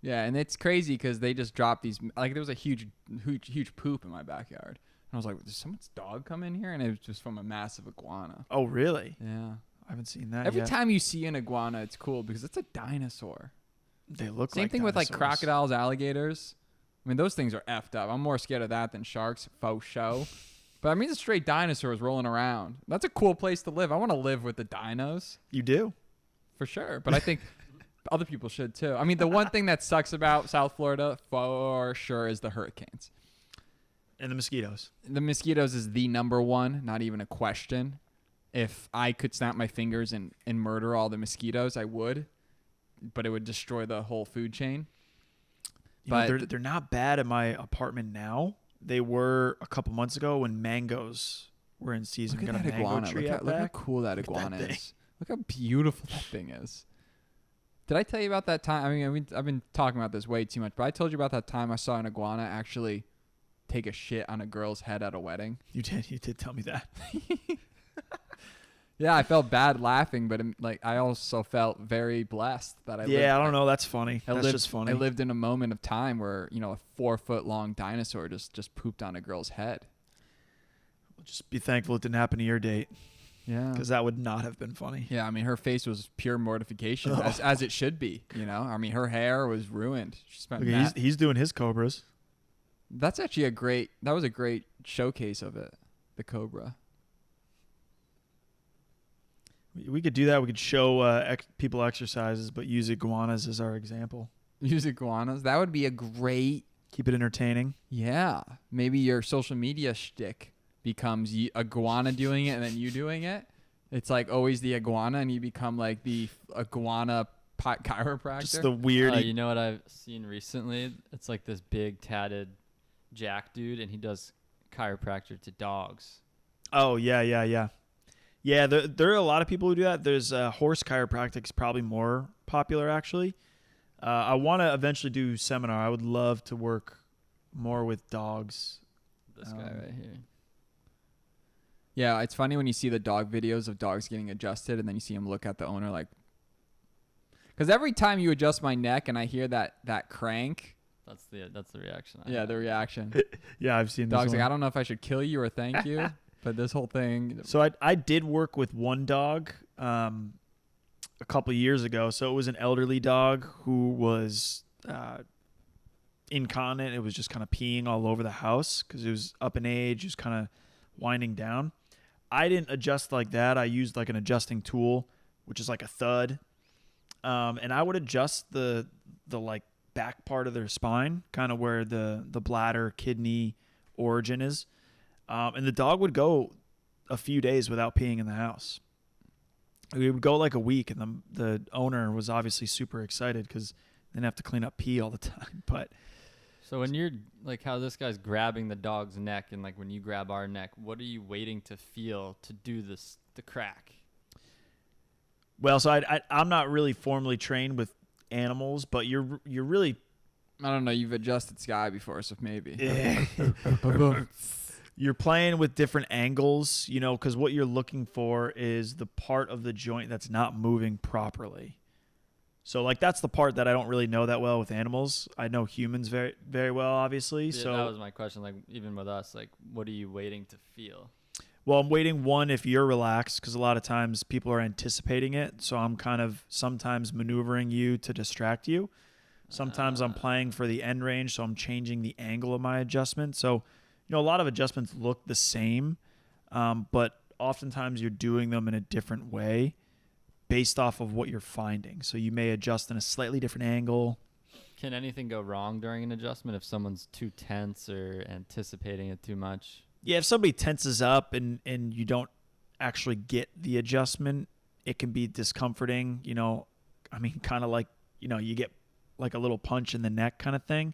Yeah, and it's crazy because they just drop these. Like there was a huge poop in my backyard, and I was like, "Did someone's dog come in here?" And it was just from a massive iguana. Oh, really? Yeah. I haven't seen that Every yet. time you see an iguana, it's cool because it's a dinosaur. They look Same like thing with like dinosaurs. crocodiles, alligators. I mean, those things are effed up. I'm more scared of that than sharks, faux show. But I mean, it's straight dinosaurs rolling around. That's a cool place to live. I want to live with the dinos You do? for sure. But I think other people should too. I mean, the one thing that sucks about South Florida for sure is the hurricanes. And the mosquitoes. The mosquitoes is the number one, not even a question. If I could snap my fingers and murder all the mosquitoes, I would. But it would destroy the whole food chain. But they're not bad at my apartment now. They were a couple months ago when mangoes were in season. Look We at got that a mango iguana. tree out Look how back. cool that Look at iguana that thing. is. Look how beautiful that thing is. Did I tell you about that time? I mean, I've been talking about this way too much, but I told you about that time I saw an iguana actually take a shit on a girl's head at a wedding. You did tell me that. Yeah, I felt bad laughing, but I also felt very blessed that I lived. I don't know. That's funny. That's just funny. I lived in a moment of time where, a 4-foot long dinosaur just pooped on a girl's head. Just be thankful it didn't happen to your date, Yeah. because that would not have been funny. Yeah, I mean, her face was pure mortification, as it should be, I mean, her hair was ruined. She spent Look, he's doing his cobras. That's actually that was a great showcase of it, the cobra. We could do that. We could show people exercises, but use iguanas as our example. Use iguanas. That would be a great, Keep it entertaining. yeah. Maybe your social media shtick becomes iguana doing it and then you doing it. It's like always the iguana and you become like the iguana chiropractor. Just the weird. You know what I've seen recently? It's like this big tatted Jack dude, and he does chiropractor to dogs. Oh, yeah. Yeah, there are a lot of people who do that. There's horse chiropractic is probably more popular, actually. I want to eventually do seminar. I would love to work more with dogs. This guy right here. Yeah, it's funny when you see the dog videos of dogs getting adjusted and then you see him look at the owner like, because every time you adjust my neck and I hear that crank, That's the reaction. the reaction. Yeah, I've seen Dog's this like, one. I don't know if I should kill you or thank you, but this whole thing. So I did work with one dog a couple years ago. So it was an elderly dog who was incontinent. It was just kind of peeing all over the house because it was up in age. It was kind of winding down. I didn't adjust like that. I used like an adjusting tool, which is like a thud. And I would adjust the like back part of their spine, kind of where the bladder, kidney origin is. And the dog would go a few days without peeing in the house. We would go like a week, and the owner was obviously super excited because they didn't have to clean up pee all the time. But So when you're like how this guy's grabbing the dog's neck, and like when you grab our neck, what are you waiting to feel to do the crack? well, so I'm not really formally trained with animals, but you're really I don't know. You've adjusted Sky before, so maybe. you're playing with different angles, because what you're looking for is the part of the joint that's not moving properly. So like that's the part that I don't really know that well with animals. I know humans very, very well, obviously. Yeah, So that was my question. Like, even with us, like, what are you waiting to feel? well, I'm waiting one if you're relaxed, because a lot of times people are anticipating it. So I'm kind of sometimes maneuvering you to distract you. Sometimes I'm playing for the end range, so I'm changing the angle of my adjustment. So, a lot of adjustments look the same, but oftentimes you're doing them in a different way based off of what you're finding. So you may adjust in a slightly different angle. Can anything go wrong during an adjustment if someone's too tense or anticipating it too much? Yeah, if somebody tenses up and you don't actually get the adjustment, it can be discomforting, kind of like, you get like a little punch in the neck kind of thing.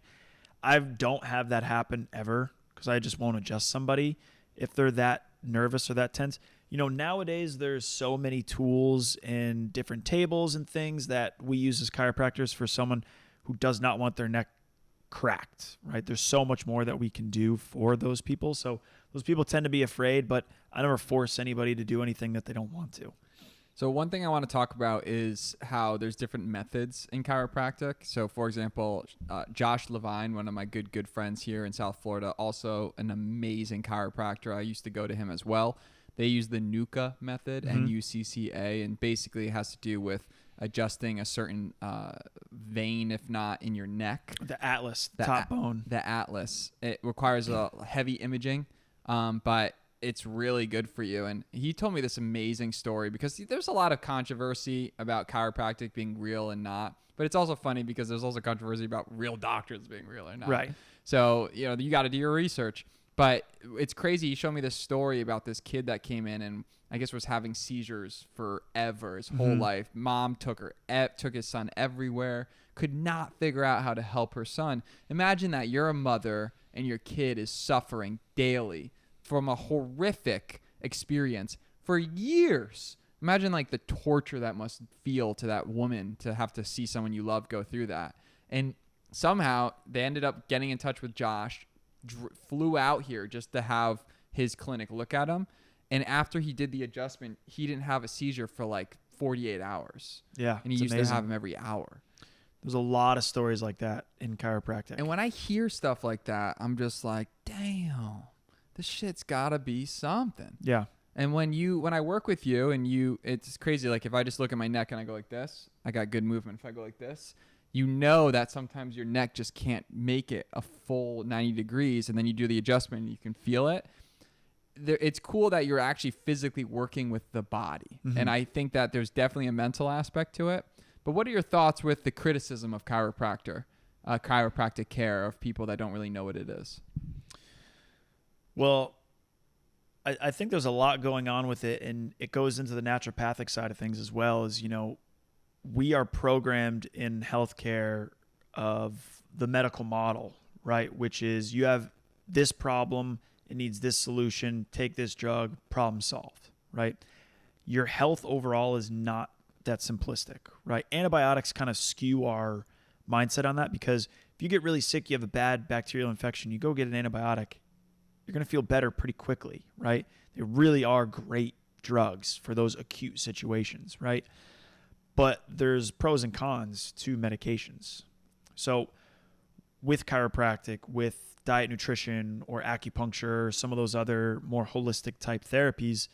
I don't have that happen ever because I just won't adjust somebody if they're that nervous or that tense. Nowadays there's so many tools and different tables and things that we use as chiropractors for someone who does not want their neck cracked, right? There's so much more that we can do for those people. So those people tend to be afraid, but I never force anybody to do anything that they don't want to. So one thing I want to talk about is how there's different methods in chiropractic. So for example, Josh Levine, one of my good friends here in South Florida, also an amazing chiropractor. I used to go to him as well. They use the NUCCA method, NUCCA, and basically it has to do with adjusting a certain vein, if not in your neck. The atlas, the top bone. The atlas. It requires a heavy imaging, but it's really good for you. And he told me this amazing story because there's a lot of controversy about chiropractic being real and not. But it's also funny because there's also controversy about real doctors being real or not. Right. So, you got to do your research. But it's crazy. He showed me this story about this kid that came in and I guess was having seizures forever, his whole life. Mom took his son everywhere, could not figure out how to help her son. Imagine that you're a mother and your kid is suffering daily from a horrific experience for years. Imagine like the torture that must feel to that woman to have to see someone you love go through that. And somehow they ended up getting in touch with Josh, flew out here just to have his clinic look at him. And after he did the adjustment, he didn't have a seizure for like 48 hours. Yeah. And he used to have him every hour. There's a lot of stories like that in chiropractic. And when I hear stuff like that, I'm just like, damn. This shit's gotta be something. Yeah. And when I work with you and it's crazy. Like if I just look at my neck and I go like this, I got good movement. If I go like this, that sometimes your neck just can't make it a full 90 degrees. And then you do the adjustment and you can feel it. It's cool that you're actually physically working with the body. And I think that there's definitely a mental aspect to it. But what are your thoughts with the criticism of chiropractic care of people that don't really know what it is? Well, I think there's a lot going on with it, and it goes into the naturopathic side of things as well. As we are programmed in healthcare of the medical model, right? Which is you have this problem, it needs this solution, take this drug, problem solved, right? Your health overall is not that simplistic, right? Antibiotics kind of skew our mindset on that because if you get really sick, you have a bad bacterial infection, you go get an antibiotic, you're going to feel better pretty quickly, right? They really are great drugs for those acute situations, right? But there's pros and cons to medications. So with chiropractic, with diet nutrition or acupuncture, or some of those other more holistic type therapies,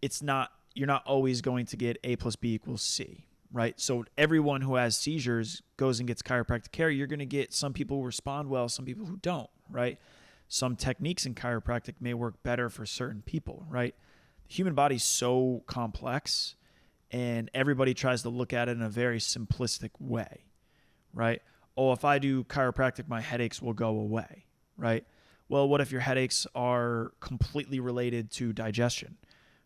you're not always going to get A plus B equals C, right? So everyone who has seizures goes and gets chiropractic care. You're going to get some people who respond well, some people who don't, right? Some techniques in chiropractic may work better for certain people, right? The human body is so complex and everybody tries to look at it in a very simplistic way, right? Oh, if I do chiropractic, my headaches will go away, right? Well, what if your headaches are completely related to digestion?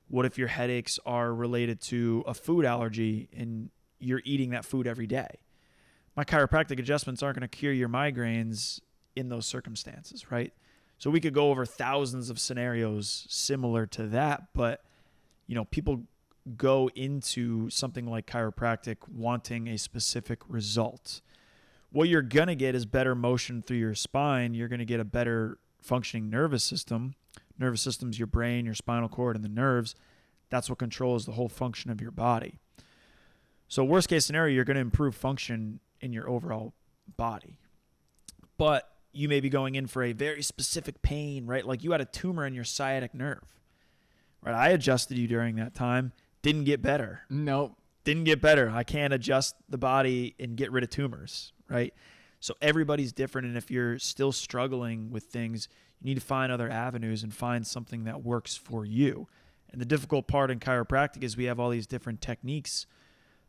What if your headaches are related to a food allergy and you're eating that food every day? My chiropractic adjustments aren't going to cure your migraines in those circumstances, right? So we could go over thousands of scenarios similar to that, but people go into something like chiropractic wanting a specific result. What you're going to get is better motion through your spine. You're going to get a better functioning nervous system. Nervous system's your brain, your spinal cord, and the nerves. That's what controls the whole function of your body. So worst case scenario, you're going to improve function in your overall body. But you may be going in for a very specific pain, right? Like you had a tumor in your sciatic nerve, right? I adjusted you during that time. Didn't get better. Nope. Didn't get better. I can't adjust the body and get rid of tumors, right? So everybody's different. And if you're still struggling with things, you need to find other avenues and find something that works for you. And the difficult part in chiropractic is we have all these different techniques.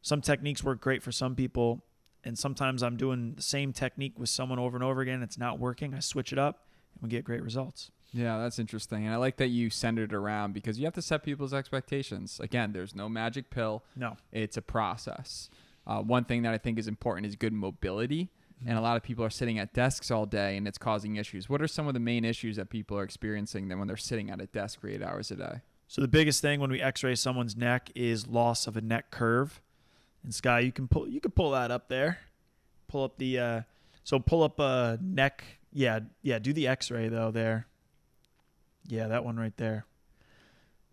Some techniques work great for some people. And sometimes I'm doing the same technique with someone over and over again. It's not working. I switch it up and we get great results. Yeah, that's interesting. And I like that you centered it around because you have to set people's expectations. Again, there's no magic pill. No. It's a process. One thing that I think is important is good mobility. And a lot of people are sitting at desks all day and it's causing issues. What are some of the main issues that people are experiencing then when they're sitting at a desk for 8 hours a day? So the biggest thing when we x-ray someone's neck is loss of a neck curve. And Sky, you can pull that up there. Pull up the pull up a neck. Yeah, do the x-ray though there. Yeah, that one right there.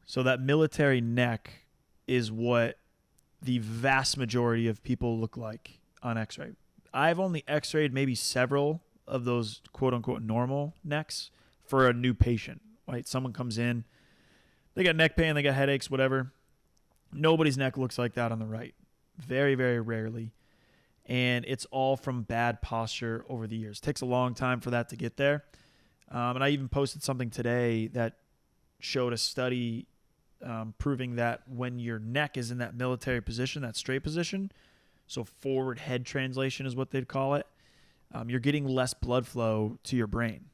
So that military neck is what the vast majority of people look like on x-ray. I've only x-rayed maybe several of those quote-unquote normal necks for a new patient, right? Someone comes in, they got neck pain, they got headaches, whatever. Nobody's neck looks like that on the right. Very, very rarely. And it's all from bad posture over the years. It takes a long time for that to get there. And I even posted something today that showed a study proving that when your neck is in that military position, that straight position, so forward head translation is what they'd call it, you're getting less blood flow to your brain.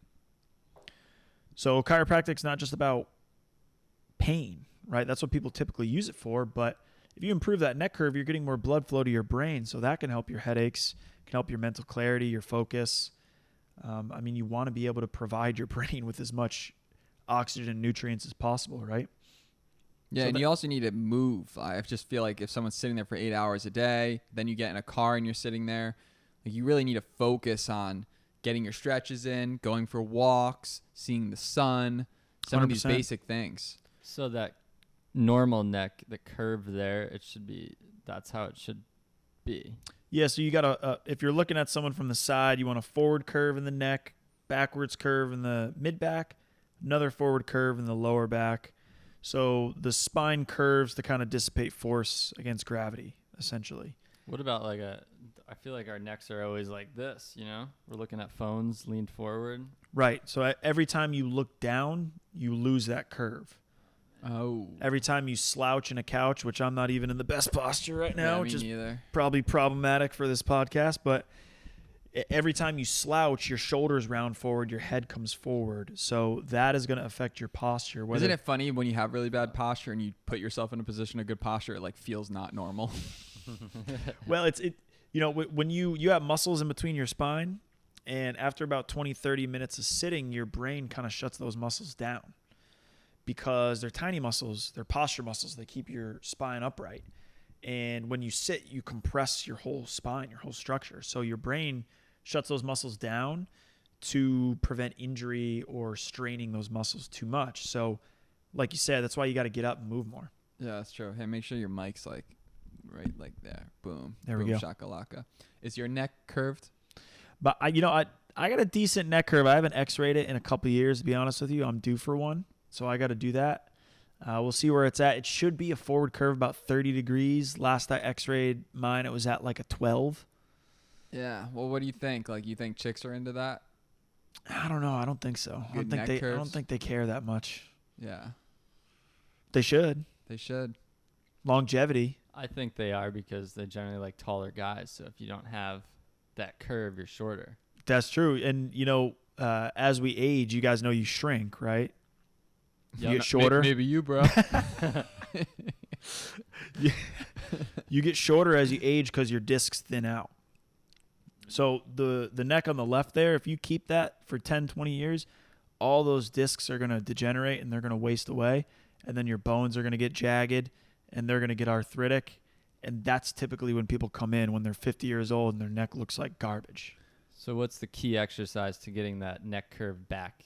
So chiropractic's not just about pain, right? That's what people typically use it for. But if you improve that neck curve, you're getting more blood flow to your brain. So that can help your headaches, can help your mental clarity, your focus. You want to be able to provide your brain with as much oxygen and nutrients as possible, right? Yeah, So and you also need to move. I just feel like if someone's sitting there for 8 hours a day, then you get in a car and you're sitting there, like you really need to focus on getting your stretches in, going for walks, seeing the sun, some of these 100%. basic things. So that normal neck, the curve there, that's how it should be. Yeah, so you got to, if you're looking at someone from the side, you want a forward curve in the neck, backwards curve in the mid-back, another forward curve in the lower back. So the spine curves to kind of dissipate force against gravity, essentially. What about I feel like our necks are always like this, We're looking at phones, leaned forward. Right. So every time you look down, you lose that curve. Oh. Every time you slouch in a couch, which I'm not even in the best posture right now, Yeah, which is neither. probably problematic for this podcast, but every time you slouch, your shoulders round forward, your head comes forward. So that is going to affect your posture. Isn't it funny when you have really bad posture and you put yourself in a position of good posture, it feels not normal? Well, when you have muscles in between your spine, and after about 20, 30 minutes of sitting, your brain kind of shuts those muscles down because they're tiny muscles, they're posture muscles. They keep your spine upright. And when you sit, you compress your whole spine, your whole structure. So your brain shuts those muscles down to prevent injury or straining those muscles too much. So like you said, that's why you got to get up and move more. Yeah, that's true. Hey, make sure your mic's right there. Boom. There we Boom, go. shakalaka. Is your neck curved? But I got a decent neck curve. I haven't x-rayed it in a couple of years, to be honest with you. I'm due for one. So I got to do that. We'll see where it's at. It should be a forward curve about 30 degrees. Last I x-rayed mine, it was at a 12. Yeah. Well, what do you think? You think chicks are into that? I don't know. I don't think so. I Good don't neck think curves? they care that much. Yeah. They should. They should. Longevity. I think they are because they generally like taller guys. So if you don't have that curve, you're shorter. That's true. And, as we age, you guys know you shrink, right? You get shorter. Maybe you, bro. You get shorter as you age because your discs thin out. So the neck on the left there, if you keep that for 10, 20 years, all those discs are going to degenerate and they're going to waste away. And then your bones are going to get jagged and they're going to get arthritic. And that's typically when people come in when they're 50 years old and their neck looks like garbage. So what's the key exercise to getting that neck curve back?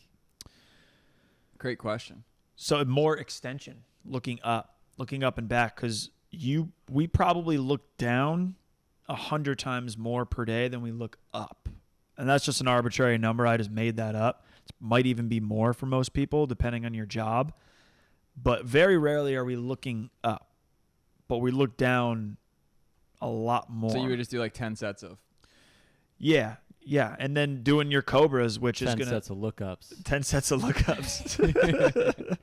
Great question. So more extension, looking up and back, because we probably look down 100 times more per day than we look up. And that's just an arbitrary number. I just made that up. It might even be more for most people, depending on your job. But very rarely are we looking up. But we look down a lot more. So you would just do like 10 sets of. Yeah. And then doing your cobras, which is 10 going to... sets of lookups. 10 sets of lookups.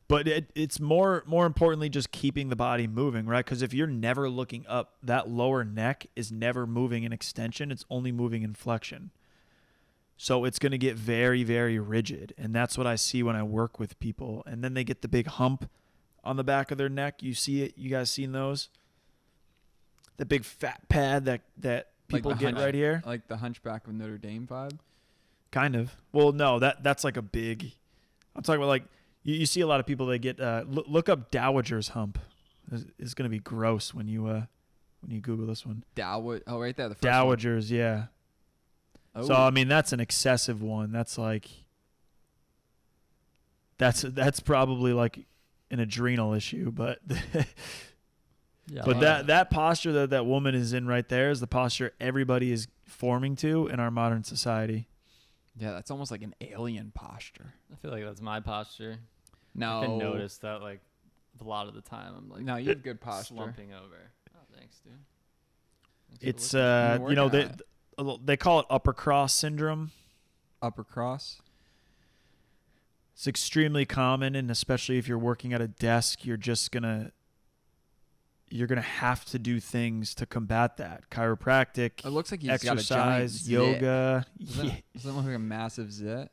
But it's more importantly just keeping the body moving, right? Because if you're never looking up, that lower neck is never moving in extension. It's only moving in flexion. So it's going to get very, very rigid. And that's what I see when I work with people. And then they get the big hump on the back of their neck. You see it? You guys seen those? The big fat pad that people get right here? Like the Hunchback of Notre Dame vibe? Kind of. Well, no, that's like a big... I'm talking about like... You see a lot of people that get... look up Dowager's hump. It's going to be gross when you Google this one. Right there. The first Dowager's, one. yeah. Oh. So, I mean, that's an excessive one. That's like... That's probably like an adrenal issue, but... Yeah, but that posture that woman is in right there is the posture everybody is forming to in our modern society. Yeah, that's almost like an alien posture. I feel like that's my posture. No. I can notice that like a lot of the time I'm like no, you have good posture. slumping over. Oh, thanks, dude. It's they call it upper cross syndrome. Upper cross. It's extremely common, and especially if you're working at a desk, you're gonna have to do things to combat that. Chiropractic, It looks like he's exercise, got a giant yoga. Zit. Does that look like a massive zit?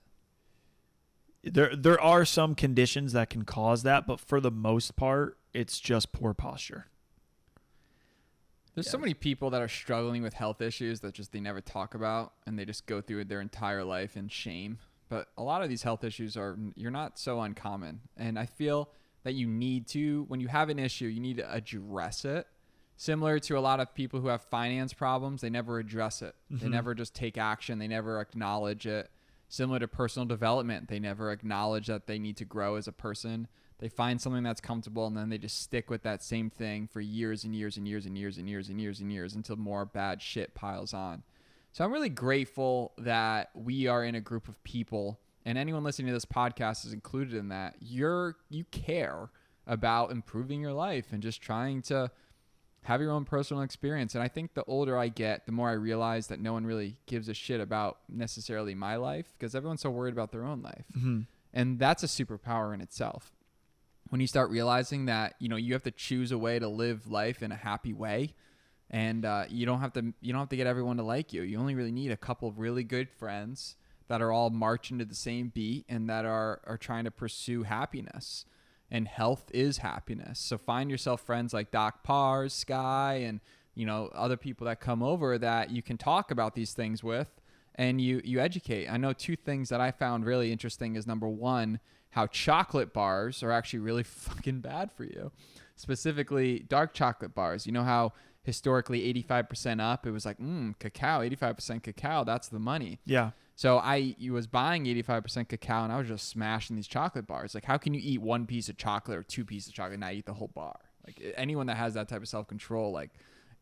There are some conditions that can cause that, but for the most part, it's just poor posture. There's so many people that are struggling with health issues that just they never talk about, and they just go through their entire life in shame. But a lot of these health issues you're not so uncommon, and I feel that you need to, when you have an issue, you need to address it. Similar to a lot of people who have finance problems, they never address it. Mm-hmm. They never just take action. They never acknowledge it. Similar to personal development, they never acknowledge that they need to grow as a person. They find something that's comfortable, and then they just stick with that same thing for years and years and years and years and years and years and years until more bad shit piles on. So I'm really grateful that we are in a group of people, and anyone listening to this podcast is included in that. You care about improving your life and just trying to have your own personal experience. And I think the older I get, the more I realize that no one really gives a shit about necessarily my life because everyone's so worried about their own life. Mm-hmm. And that's a superpower in itself. When you start realizing that, you have to choose a way to live life in a happy way, and you don't have to get everyone to like you. You only really need a couple of really good friends that are all marching to the same beat and that are trying to pursue happiness. And health is happiness. So find yourself friends like Doc Parz, Sky, and other people that come over that you can talk about these things with, and you educate. I know two things that I found really interesting is, number one, how chocolate bars are actually really fucking bad for you. Specifically, dark chocolate bars. You know how historically 85% up, it was like, cacao, 85% cacao, that's the money. Yeah. So I was buying 85% cacao, and I was just smashing these chocolate bars. Like, how can you eat one piece of chocolate or two pieces of chocolate and not eat the whole bar? Like, anyone that has that type of self-control, like,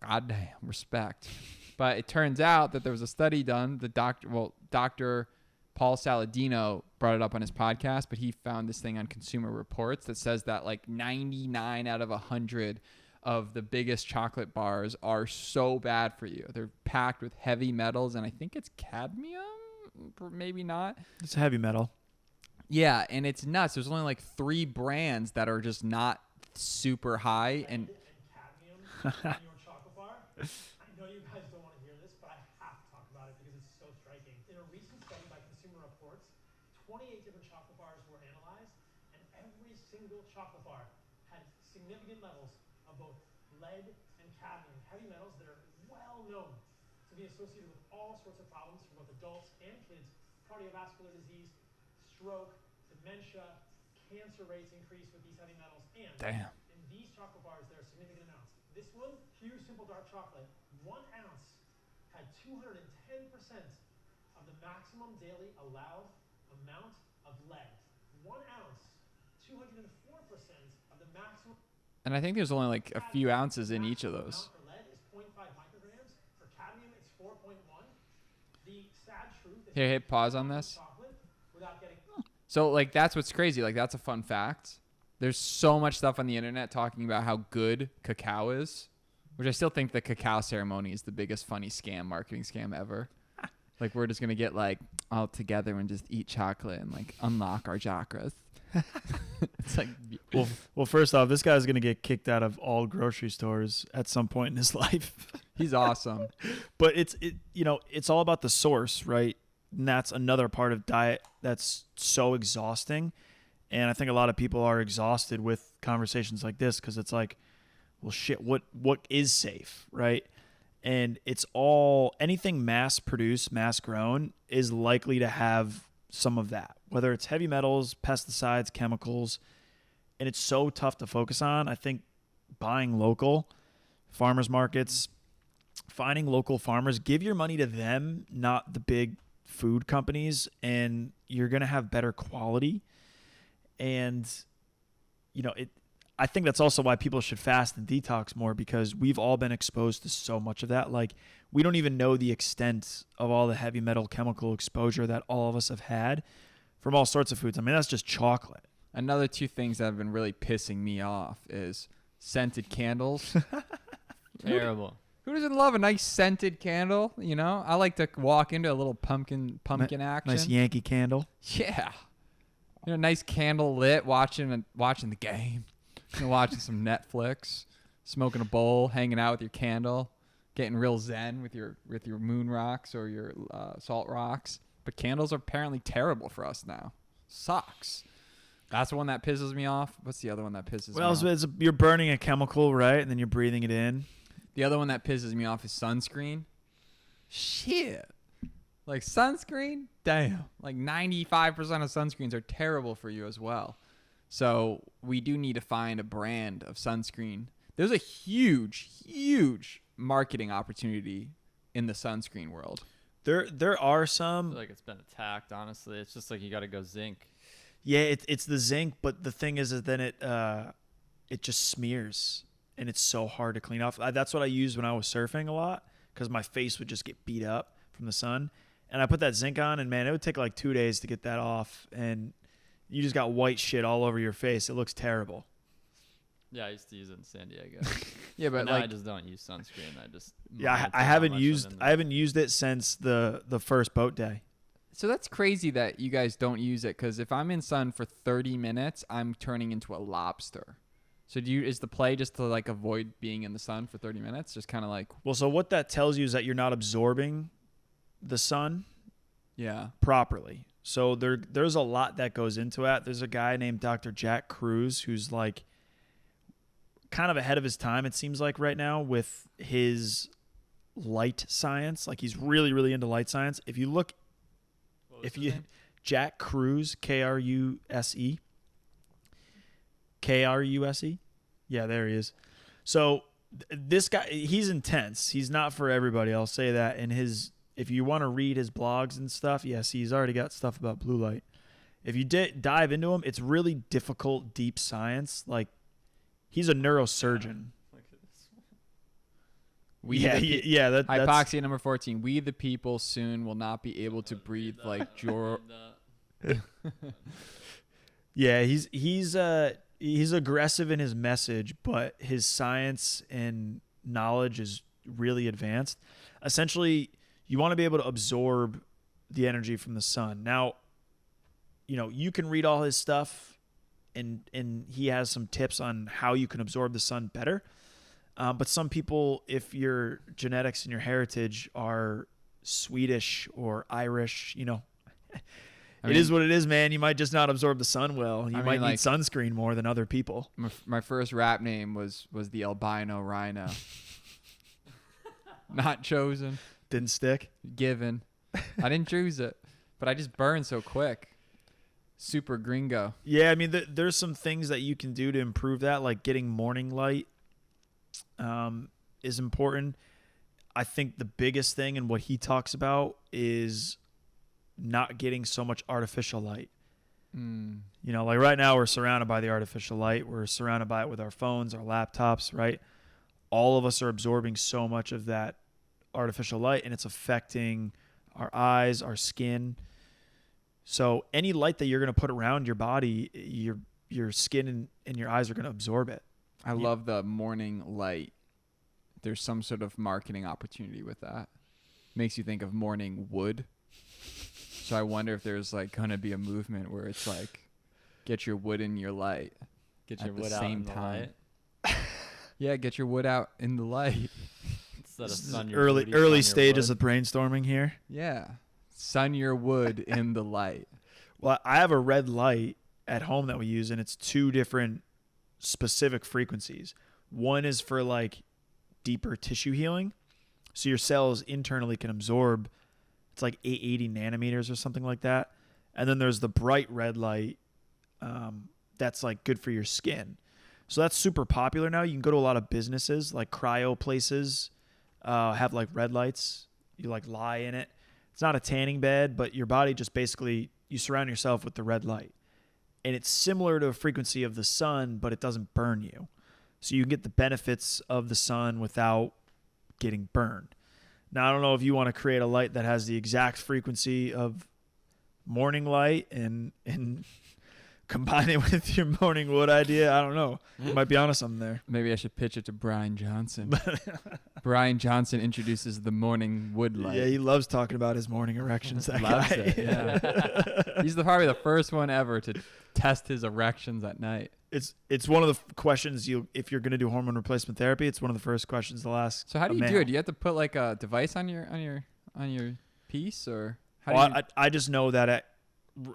goddamn, respect. But it turns out that there was a study done. Dr. Paul Saladino brought it up on his podcast, but he found this thing on Consumer Reports that says that like 99 out of 100 of the biggest chocolate bars are so bad for you. They're packed with heavy metals, and I think it's cadmium. Maybe not. It's a heavy metal. Yeah, and it's nuts. There's only like 3 brands that are just not super high. And cadmium in your chocolate bar. I know you guys don't want to hear this, but I have to talk about it because it's so striking. In a recent study by Consumer Reports, 28 different chocolate bars were analyzed, and every single chocolate bar had significant levels of both lead and cadmium, heavy metals that are well known to be associated with all sorts of problems for both adults and kids: cardiovascular disease, stroke, dementia, cancer rates increase with these heavy metals. And damn, in these chocolate bars, there are significant amounts. This one, Pure Simple Dark Chocolate, 1 ounce had 210% of the maximum daily allowed amount of lead. 1 ounce, 204% of the maximum. And I think there's only like a few ounces in each of those. For lead is 0.5 micrograms. For cadmium, it's 4.1. The sad truth is Here, hit pause on this. chocolate without getting So like that's what's crazy. Like that's a fun fact. There's so much stuff on the internet talking about how good cacao is, which I still think the cacao ceremony is the biggest funny scam, marketing scam ever. Like we're just gonna get like all together and just eat chocolate and like unlock our chakras. It's like Well, first off, this guy's gonna get kicked out of all grocery stores at some point in his life. he's awesome. But it's all about the source, right? And that's another part of diet that's so exhausting. And I think a lot of people are exhausted with conversations like this because it's like, well, shit, what is safe, right? And it's all anything mass produced, mass grown is likely to have some of that, whether it's heavy metals, pesticides, chemicals. And it's so tough to focus on. I think buying local, farmers markets, finding local farmers, give your money to them, not the big food companies, and you're going to have better quality. And, I think that's also why people should fast and detox more, because we've all been exposed to so much of that. Like, we don't even know the extent of all the heavy metal chemical exposure that all of us have had from all sorts of foods. I mean, that's just chocolate. Another two things that have been really pissing me off is scented candles. Terrible. Who doesn't love a nice scented candle? I like to walk into a little pumpkin action. Nice Yankee candle. Yeah. Nice candle lit, watching the game. Watching some Netflix, smoking a bowl, hanging out with your candle, getting real zen with your moon rocks or your salt rocks. But candles are apparently terrible for us now. Sucks. That's the one that pisses me off. What's the other one that pisses me off? Well, you're burning a chemical, right? And then you're breathing it in. The other one that pisses me off is sunscreen. Shit. Like sunscreen? Damn. Like 95% of sunscreens are terrible for you as well. So we do need to find a brand of sunscreen. There's a huge, huge marketing opportunity in the sunscreen world. There are I some. feel like it's been attacked, honestly. It's just like you got to go zinc. Yeah, it's the zinc, but the thing is that then it just smears, and it's so hard to clean off. That's what I used when I was surfing a lot, because my face would just get beat up from the sun. And I put that zinc on, and man, it would take like 2 days to get that off, and you just got white shit all over your face. It looks terrible. Yeah, I used to use it in San Diego. Yeah, but now like I just don't use sunscreen. I haven't used it since the first boat day. So that's crazy that you guys don't use it, because if I'm in sun for 30 minutes, I'm turning into a lobster. So is the play just to like avoid being in the sun for 30 minutes? Just kind of like, Well, so what that tells you is that you're not absorbing the sun yeah. properly. So there's a lot that goes into it. There's a guy named Dr. Jack Cruz who's like kind of ahead of his time, it seems like, right now with his light science. Like, he's really, really into light science. If you look, Jack Cruz, Kruse. Kruse. Yeah, there he is. So this guy, he's intense. He's not for everybody, I'll say that. And if you want to read his blogs and stuff, yes, he's already got stuff about blue light. If you dive into him, it's really difficult, deep science. Like, he's a neurosurgeon. That's hypoxia number 14. We the people soon will not be able to breathe like Joe. Yeah, he's aggressive in his message, but his science and knowledge is really advanced. Essentially, you want to be able to absorb the energy from the sun. Now, you can read all his stuff, and he has some tips on how you can absorb the sun better. But some people, if your genetics and your heritage are Swedish or Irish, it is what it is, man. You might just not absorb the sun well. You might need sunscreen more than other people. My first rap name was the albino rhino. Not chosen. Didn't stick? Given. I didn't choose it, but I just burned so quick. Super gringo. Yeah, I mean, there's some things that you can do to improve that, like getting morning light is important. I think the biggest thing and what he talks about is not getting so much artificial light. You know, like right now we're surrounded by the artificial light. We're surrounded by it with our phones, our laptops, right? All of us are absorbing so much of that artificial light, and it's affecting our eyes, our skin. So any light that you're going to put around your body, your skin and your eyes are going to absorb it. I love the morning light. There's some sort of marketing opportunity with that. Makes you think of morning wood. So I wonder if there's like going to be a movement where it's like, get your wood in your light. Get at your the wood out same in the time. light. Yeah, get your wood out in the light. Instead of This is sun your early booty, sun early your stages wood. of brainstorming here. Yeah. Sun your wood in the light. Well, I have a red light at home that we use, and it's 2 different specific frequencies. One is for like deeper tissue healing. So your cells internally can absorb, it's like 880 nanometers or something like that. And then there's the bright red light that's like good for your skin. So that's super popular now. You can go to a lot of businesses, like cryo places, have like red lights. You like lie in it. It's not a tanning bed, but your body just basically, you surround yourself with the red light. And it's similar to a frequency of the sun, but it doesn't burn you. So you can get the benefits of the sun without getting burned. Now, I don't know if you want to create a light that has the exact frequency of morning light and combine it with your morning wood idea. I don't know. You might be onto something there. Maybe I should pitch it to Brian Johnson. Brian Johnson introduces the morning wood light. Yeah, he loves talking about his morning erections. That Loves guy. it, yeah. He's probably the first one ever to test his erections at night. It's one of the questions if you're going to do hormone replacement therapy, it's one of the first questions they'll ask. So how do a you do male. it? Do you have to put like a device on your piece, or how Well, do you? I just know that at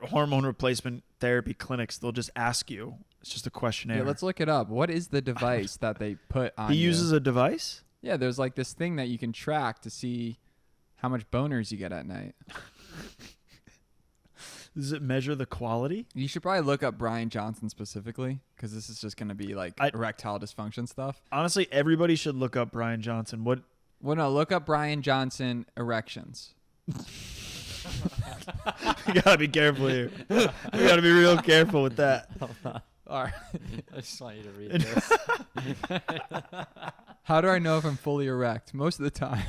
hormone replacement therapy clinics, they'll just ask you. It's just a questionnaire. Yeah, let's look it up. What is the device that they put on? He you? uses a device? Yeah, there's like this thing that you can track to see how much boners you get at night. Does it measure the quality? You should probably look up Brian Johnson specifically, because this is just going to be like erectile dysfunction stuff. Honestly, everybody should look up Brian Johnson. Well, no, look up Brian Johnson erections. We gotta be careful here. We gotta be real careful with that. All right. I just want you to read this. How do I know if I'm fully erect? Most of the time.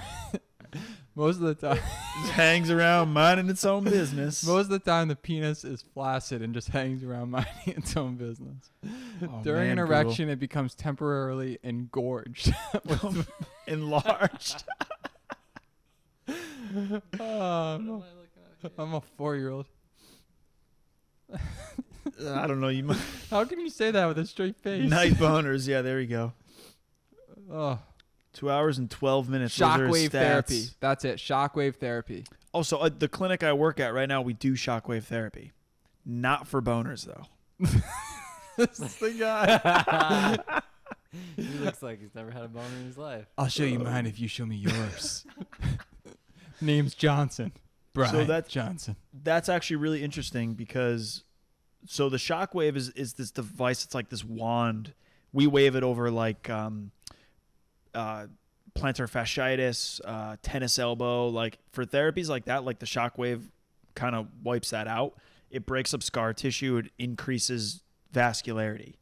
Most of the time. Just hangs around minding its own business. Most of the time, the penis is flaccid and just hangs around minding its own business. Oh, During man, an erection, it becomes temporarily engorged. Enlarged. I'm a 4-year-old. I don't know. You might. How can you say that with a straight face? Night boners. Yeah, there we go. Oh. 2 hours and 12 minutes. Those are his Shockwave therapy. stats. That's it. Shockwave therapy. Also, the clinic I work at right now, we do shockwave therapy. Not for boners, though. This is the guy. He looks like he's never had a boner in his life. I'll show you mine if you show me yours. Name's Johnson. Brian Johnson. That's actually really interesting because, so the shockwave is this device. It's like this wand. We wave it over like plantar fasciitis, tennis elbow. Like for therapies like that, like the shockwave kind of wipes that out. It breaks up scar tissue. It increases vascularity.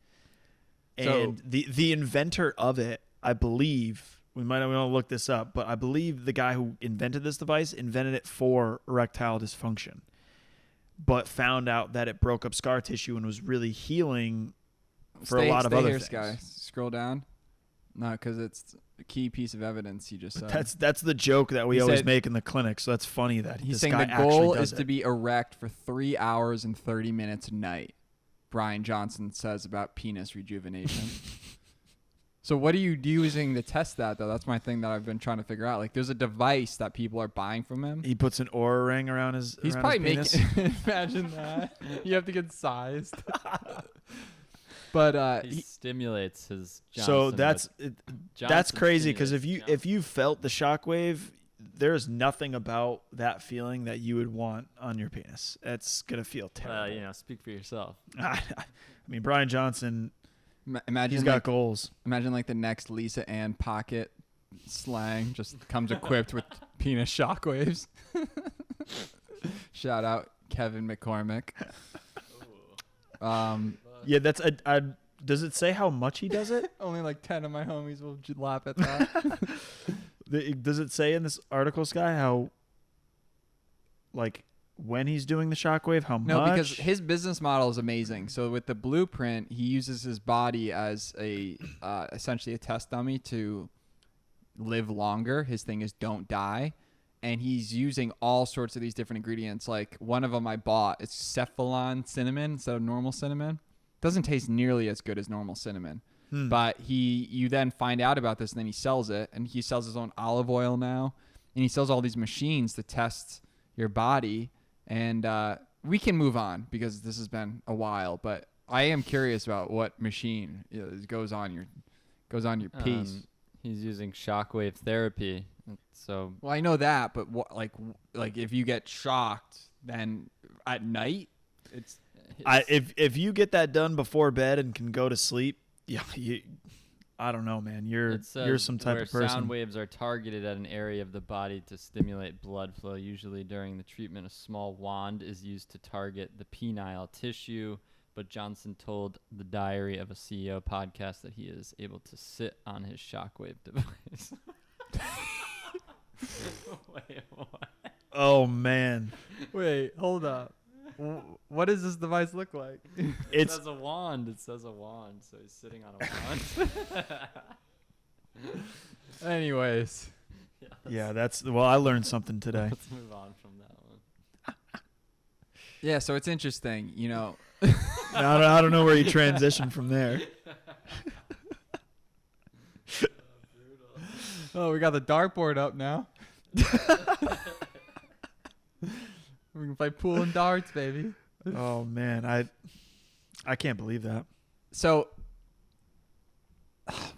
And the inventor of it, I believe, we want to look this up, but I believe the guy who invented this device invented it for erectile dysfunction, but found out that it broke up scar tissue and was really healing for a lot of other things. Guy. Scroll down. No, because it's a key piece of evidence he just said. That's the joke that we He always said- make in the clinic, so that's funny that He's this saying guy the actually goal does is it. to be erect for 3 hours and 30 minutes a night. Brian Johnson says about penis rejuvenation. So what are you using to test that, though? That's my thing that I've been trying to figure out. Like, there's a device that people are buying from him. He puts an Oura ring around his He's around probably his making. penis. Imagine that. You have to get sized. But He stimulates his Johnson. So that's Johnson crazy because stimulates if you felt the shockwave, there's nothing about that feeling that you would want on your penis. It's gonna feel terrible. Speak for yourself. I mean, Brian Johnson, imagine he's got goals. Imagine like the next Lisa Ann Pocket slang just comes equipped with penis shockwaves. Shout out Kevin McCormick. Yeah, that's does it say how much he does it? Only like 10 of my homies will laugh at that. Does it say in this article, Sky, how, like, when he's doing the shockwave, how No, much? because his business model is amazing. So with the blueprint, he uses his body as a essentially a test dummy to live longer. His thing is don't die. And he's using all sorts of these different ingredients. Like one of them I bought, it's cephalon cinnamon instead of normal cinnamon. Doesn't taste nearly as good as normal cinnamon. But you then find out about this and then he sells it. And he sells his own olive oil now. And he sells all these machines to test your body. And we can move on because this has been a while. But I am curious about what machine goes on your piece. He's using shockwave therapy. So Well, I know that, but what, like if you get shocked, then at night, it's if you get that done before bed and can go to sleep, yeah, I don't know, man. You're some type where of person. sound waves are targeted at an area of the body to stimulate blood flow. Usually during the treatment, a small wand is used to target the penile tissue. But Johnson told the Diary of a CEO podcast that he is able to sit on his shockwave device. Wait, what? Oh man, Wait, hold up. What does this device look like? It says a wand. It says a wand. So he's sitting on a wand. Anyways. yeah, well, I learned something today. Let's move on from that one. Yeah, so it's interesting, I don't know where you transition from there. Oh, we got the dartboard up now. We can play pool and darts, baby. Oh man, I can't believe that. So,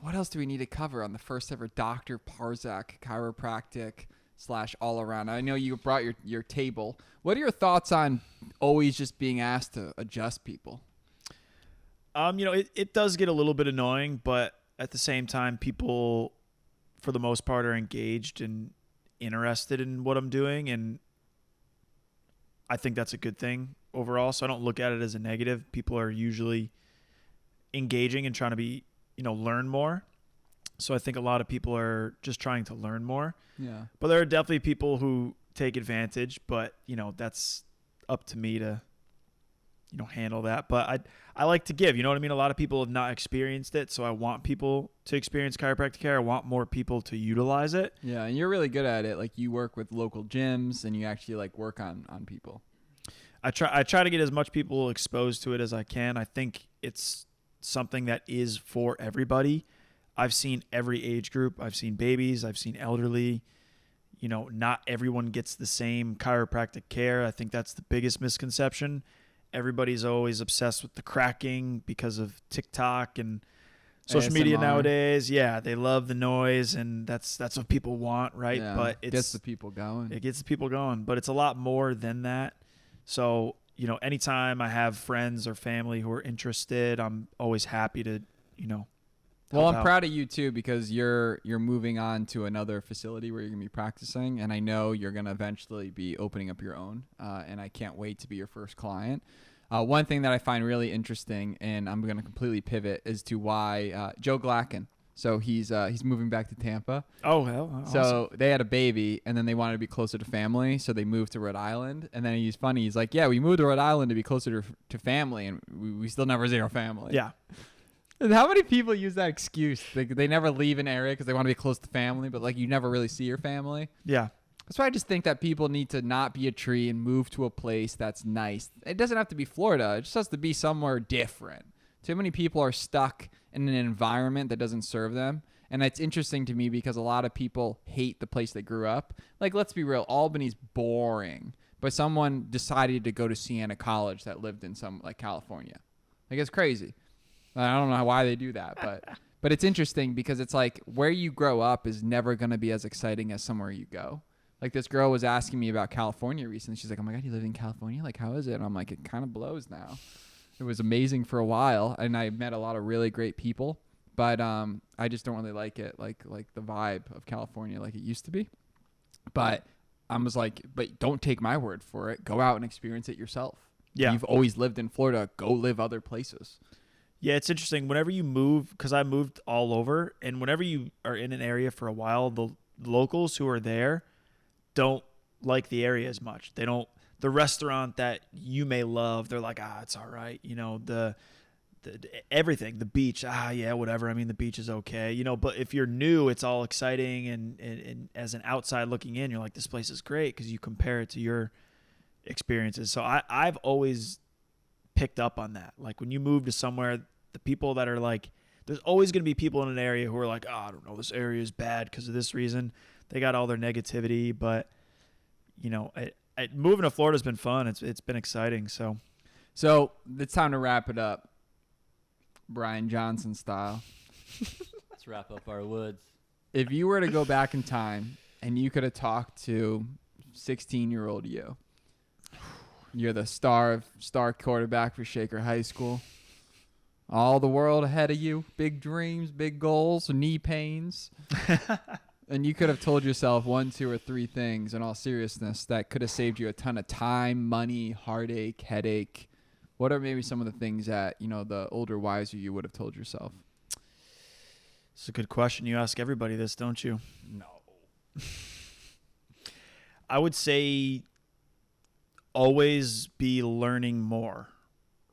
what else do we need to cover on the first ever Dr. Parzych chiropractic / all around? I know you brought your table. What are your thoughts on always just being asked to adjust people? It does get a little bit annoying, but at the same time, people, for the most part, are engaged and interested in what I'm doing, and I think that's a good thing overall. So I don't look at it as a negative. People are usually engaging and trying to be, learn more. So I think a lot of people are just trying to learn more. Yeah. But there are definitely people who take advantage, but that's up to me to handle that. But I like to give, you know what I mean? A lot of people have not experienced it, so I want people to experience chiropractic care. I want more people to utilize it. Yeah, and you're really good at it. Like you work with local gyms and you actually like work on people. I try to get as much people exposed to it as I can. I think it's something that is for everybody. I've seen every age group. I've seen babies. I've seen elderly. Not everyone gets the same chiropractic care. I think that's the biggest misconception. Everybody's always obsessed with the cracking because of TikTok and social media ASMR. Nowadays. Yeah, they love the noise, and that's what people want, right? Yeah, But gets the people going. It gets the people going, but it's a lot more than that. So, anytime I have friends or family who are interested, I'm always happy to, Well, help I'm out. proud of you too because you're moving on to another facility where you're gonna be practicing, and I know you're gonna eventually be opening up your own. And I can't wait to be your first client. One thing that I find really interesting, and I'm gonna completely pivot, as to why Joe Glacken. So he's moving back to Tampa. Oh, hell. So they had a baby, and then they wanted to be closer to family, so they moved to Rhode Island. And then he's funny. He's like, "Yeah, we moved to Rhode Island to be closer to family, and we still never see our family." Yeah. And how many people use that excuse? They never leave an area because they want to be close to family, but like you never really see your family. Yeah. That's why I just think that people need to not be a tree and move to a place that's nice. It doesn't have to be Florida. It just has to be somewhere different. Too many people are stuck in an environment that doesn't serve them. And it's interesting to me because a lot of people hate the place they grew up. Like, let's be real, Albany's boring. But someone decided to go to Siena College that lived in some, like, California. Like, it's crazy. I don't know why they do that, but it's interesting because it's like where you grow up is never going to be as exciting as somewhere you go. Like this girl was asking me about California recently. She's like, "Oh my God, you live in California? Like, how is it?" And I'm like, "It kind of blows now." It was amazing for a while, and I met a lot of really great people, but I just don't really like it, like the vibe of California like it used to be. But I was like, but don't take my word for it. Go out and experience it yourself. Yeah. You've always lived in Florida. Go live other places. Yeah, it's interesting. Whenever you move, because I moved all over, and whenever you are in an area for a while, the locals who are there don't like the area as much. They don't. The restaurant that you may love, they're like, it's all right. You know, the everything, the beach, yeah, whatever. I mean, the beach is okay. You know, but if you're new, it's all exciting, and as an outside looking in, you're like, this place is great because you compare it to your experiences. So I've always picked up on that. Like when you move to somewhere, the people that are like, there's always going to be people in an area who are like, I don't know, this area is bad because of this reason. They got all their negativity, but you know, moving to Florida has been fun. It's been exciting. So it's time to wrap it up, Brian Johnson style. Let's wrap up our woods. If you were to go back in time and you could have talked to 16-year-old you, you're the star quarterback for Shaker High School. All the world ahead of you. Big dreams, big goals, knee pains. And you could have told yourself 1, 2, or 3 things in all seriousness that could have saved you a ton of time, money, heartache, headache. What are maybe some of the things that, you know, the older, wiser you would have told yourself? It's a good question. You ask everybody this, don't you? No. I would say always be learning more,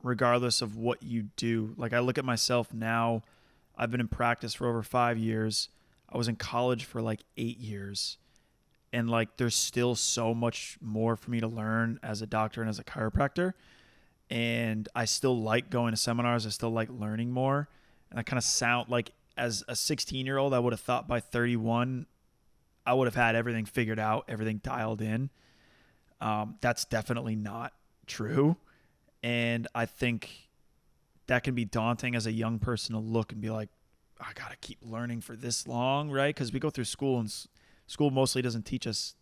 regardless of what you do. Like I look at myself now, I've been in practice for over 5 years. I was in college for like 8 years. And like there's still so much more for me to learn as a doctor and as a chiropractor. And I still like going to seminars. I still like learning more. And I kind of sound like as a 16-year-old, I would have thought by 31, I would have had everything figured out, everything dialed in. That's definitely not true. And I think that can be daunting as a young person to look and be like, I got to keep learning for this long, right? Because we go through school and school mostly doesn't teach us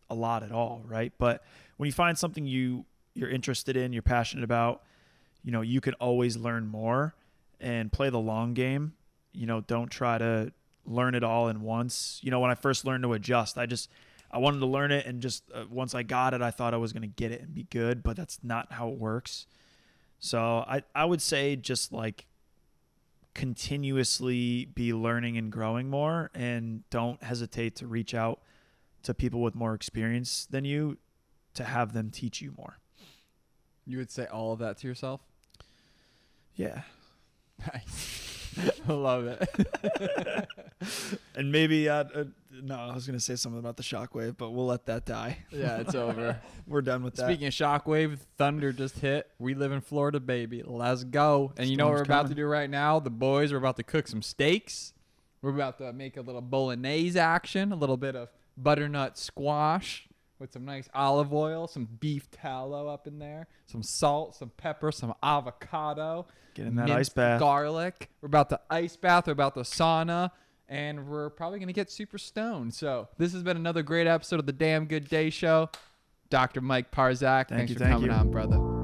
a lot at all, right? But when you find something you're interested in, you're passionate about, you know, you can always learn more and play the long game. You know, don't try to learn it all in once. You know, when I first learned to adjust, I wanted to learn it, and just once I got it, I thought I was going to get it and be good, but that's not how it works. So I would say just like continuously be learning and growing more, and don't hesitate to reach out to people with more experience than you to have them teach you more. You would say all of that to yourself? Yeah. Nice. I love it. And maybe, no, I was going to say something about the shockwave, but we'll let that die. Yeah, it's over. We're done with that. Speaking of shockwave, thunder just hit. We live in Florida, baby. Let's go. And you know what we're about to do right now? The boys are about to cook some steaks. We're about to make a little bolognese action, a little bit of butternut squash with some nice olive oil, some beef tallow up in there, some salt, some pepper, some avocado. Get in that ice bath. Garlic. We're about to ice bath. We're about to sauna. And we're probably going to get super stoned. So this has been another great episode of the Damn Good Day Show. Dr. Mike Parzych, thanks for coming on, brother.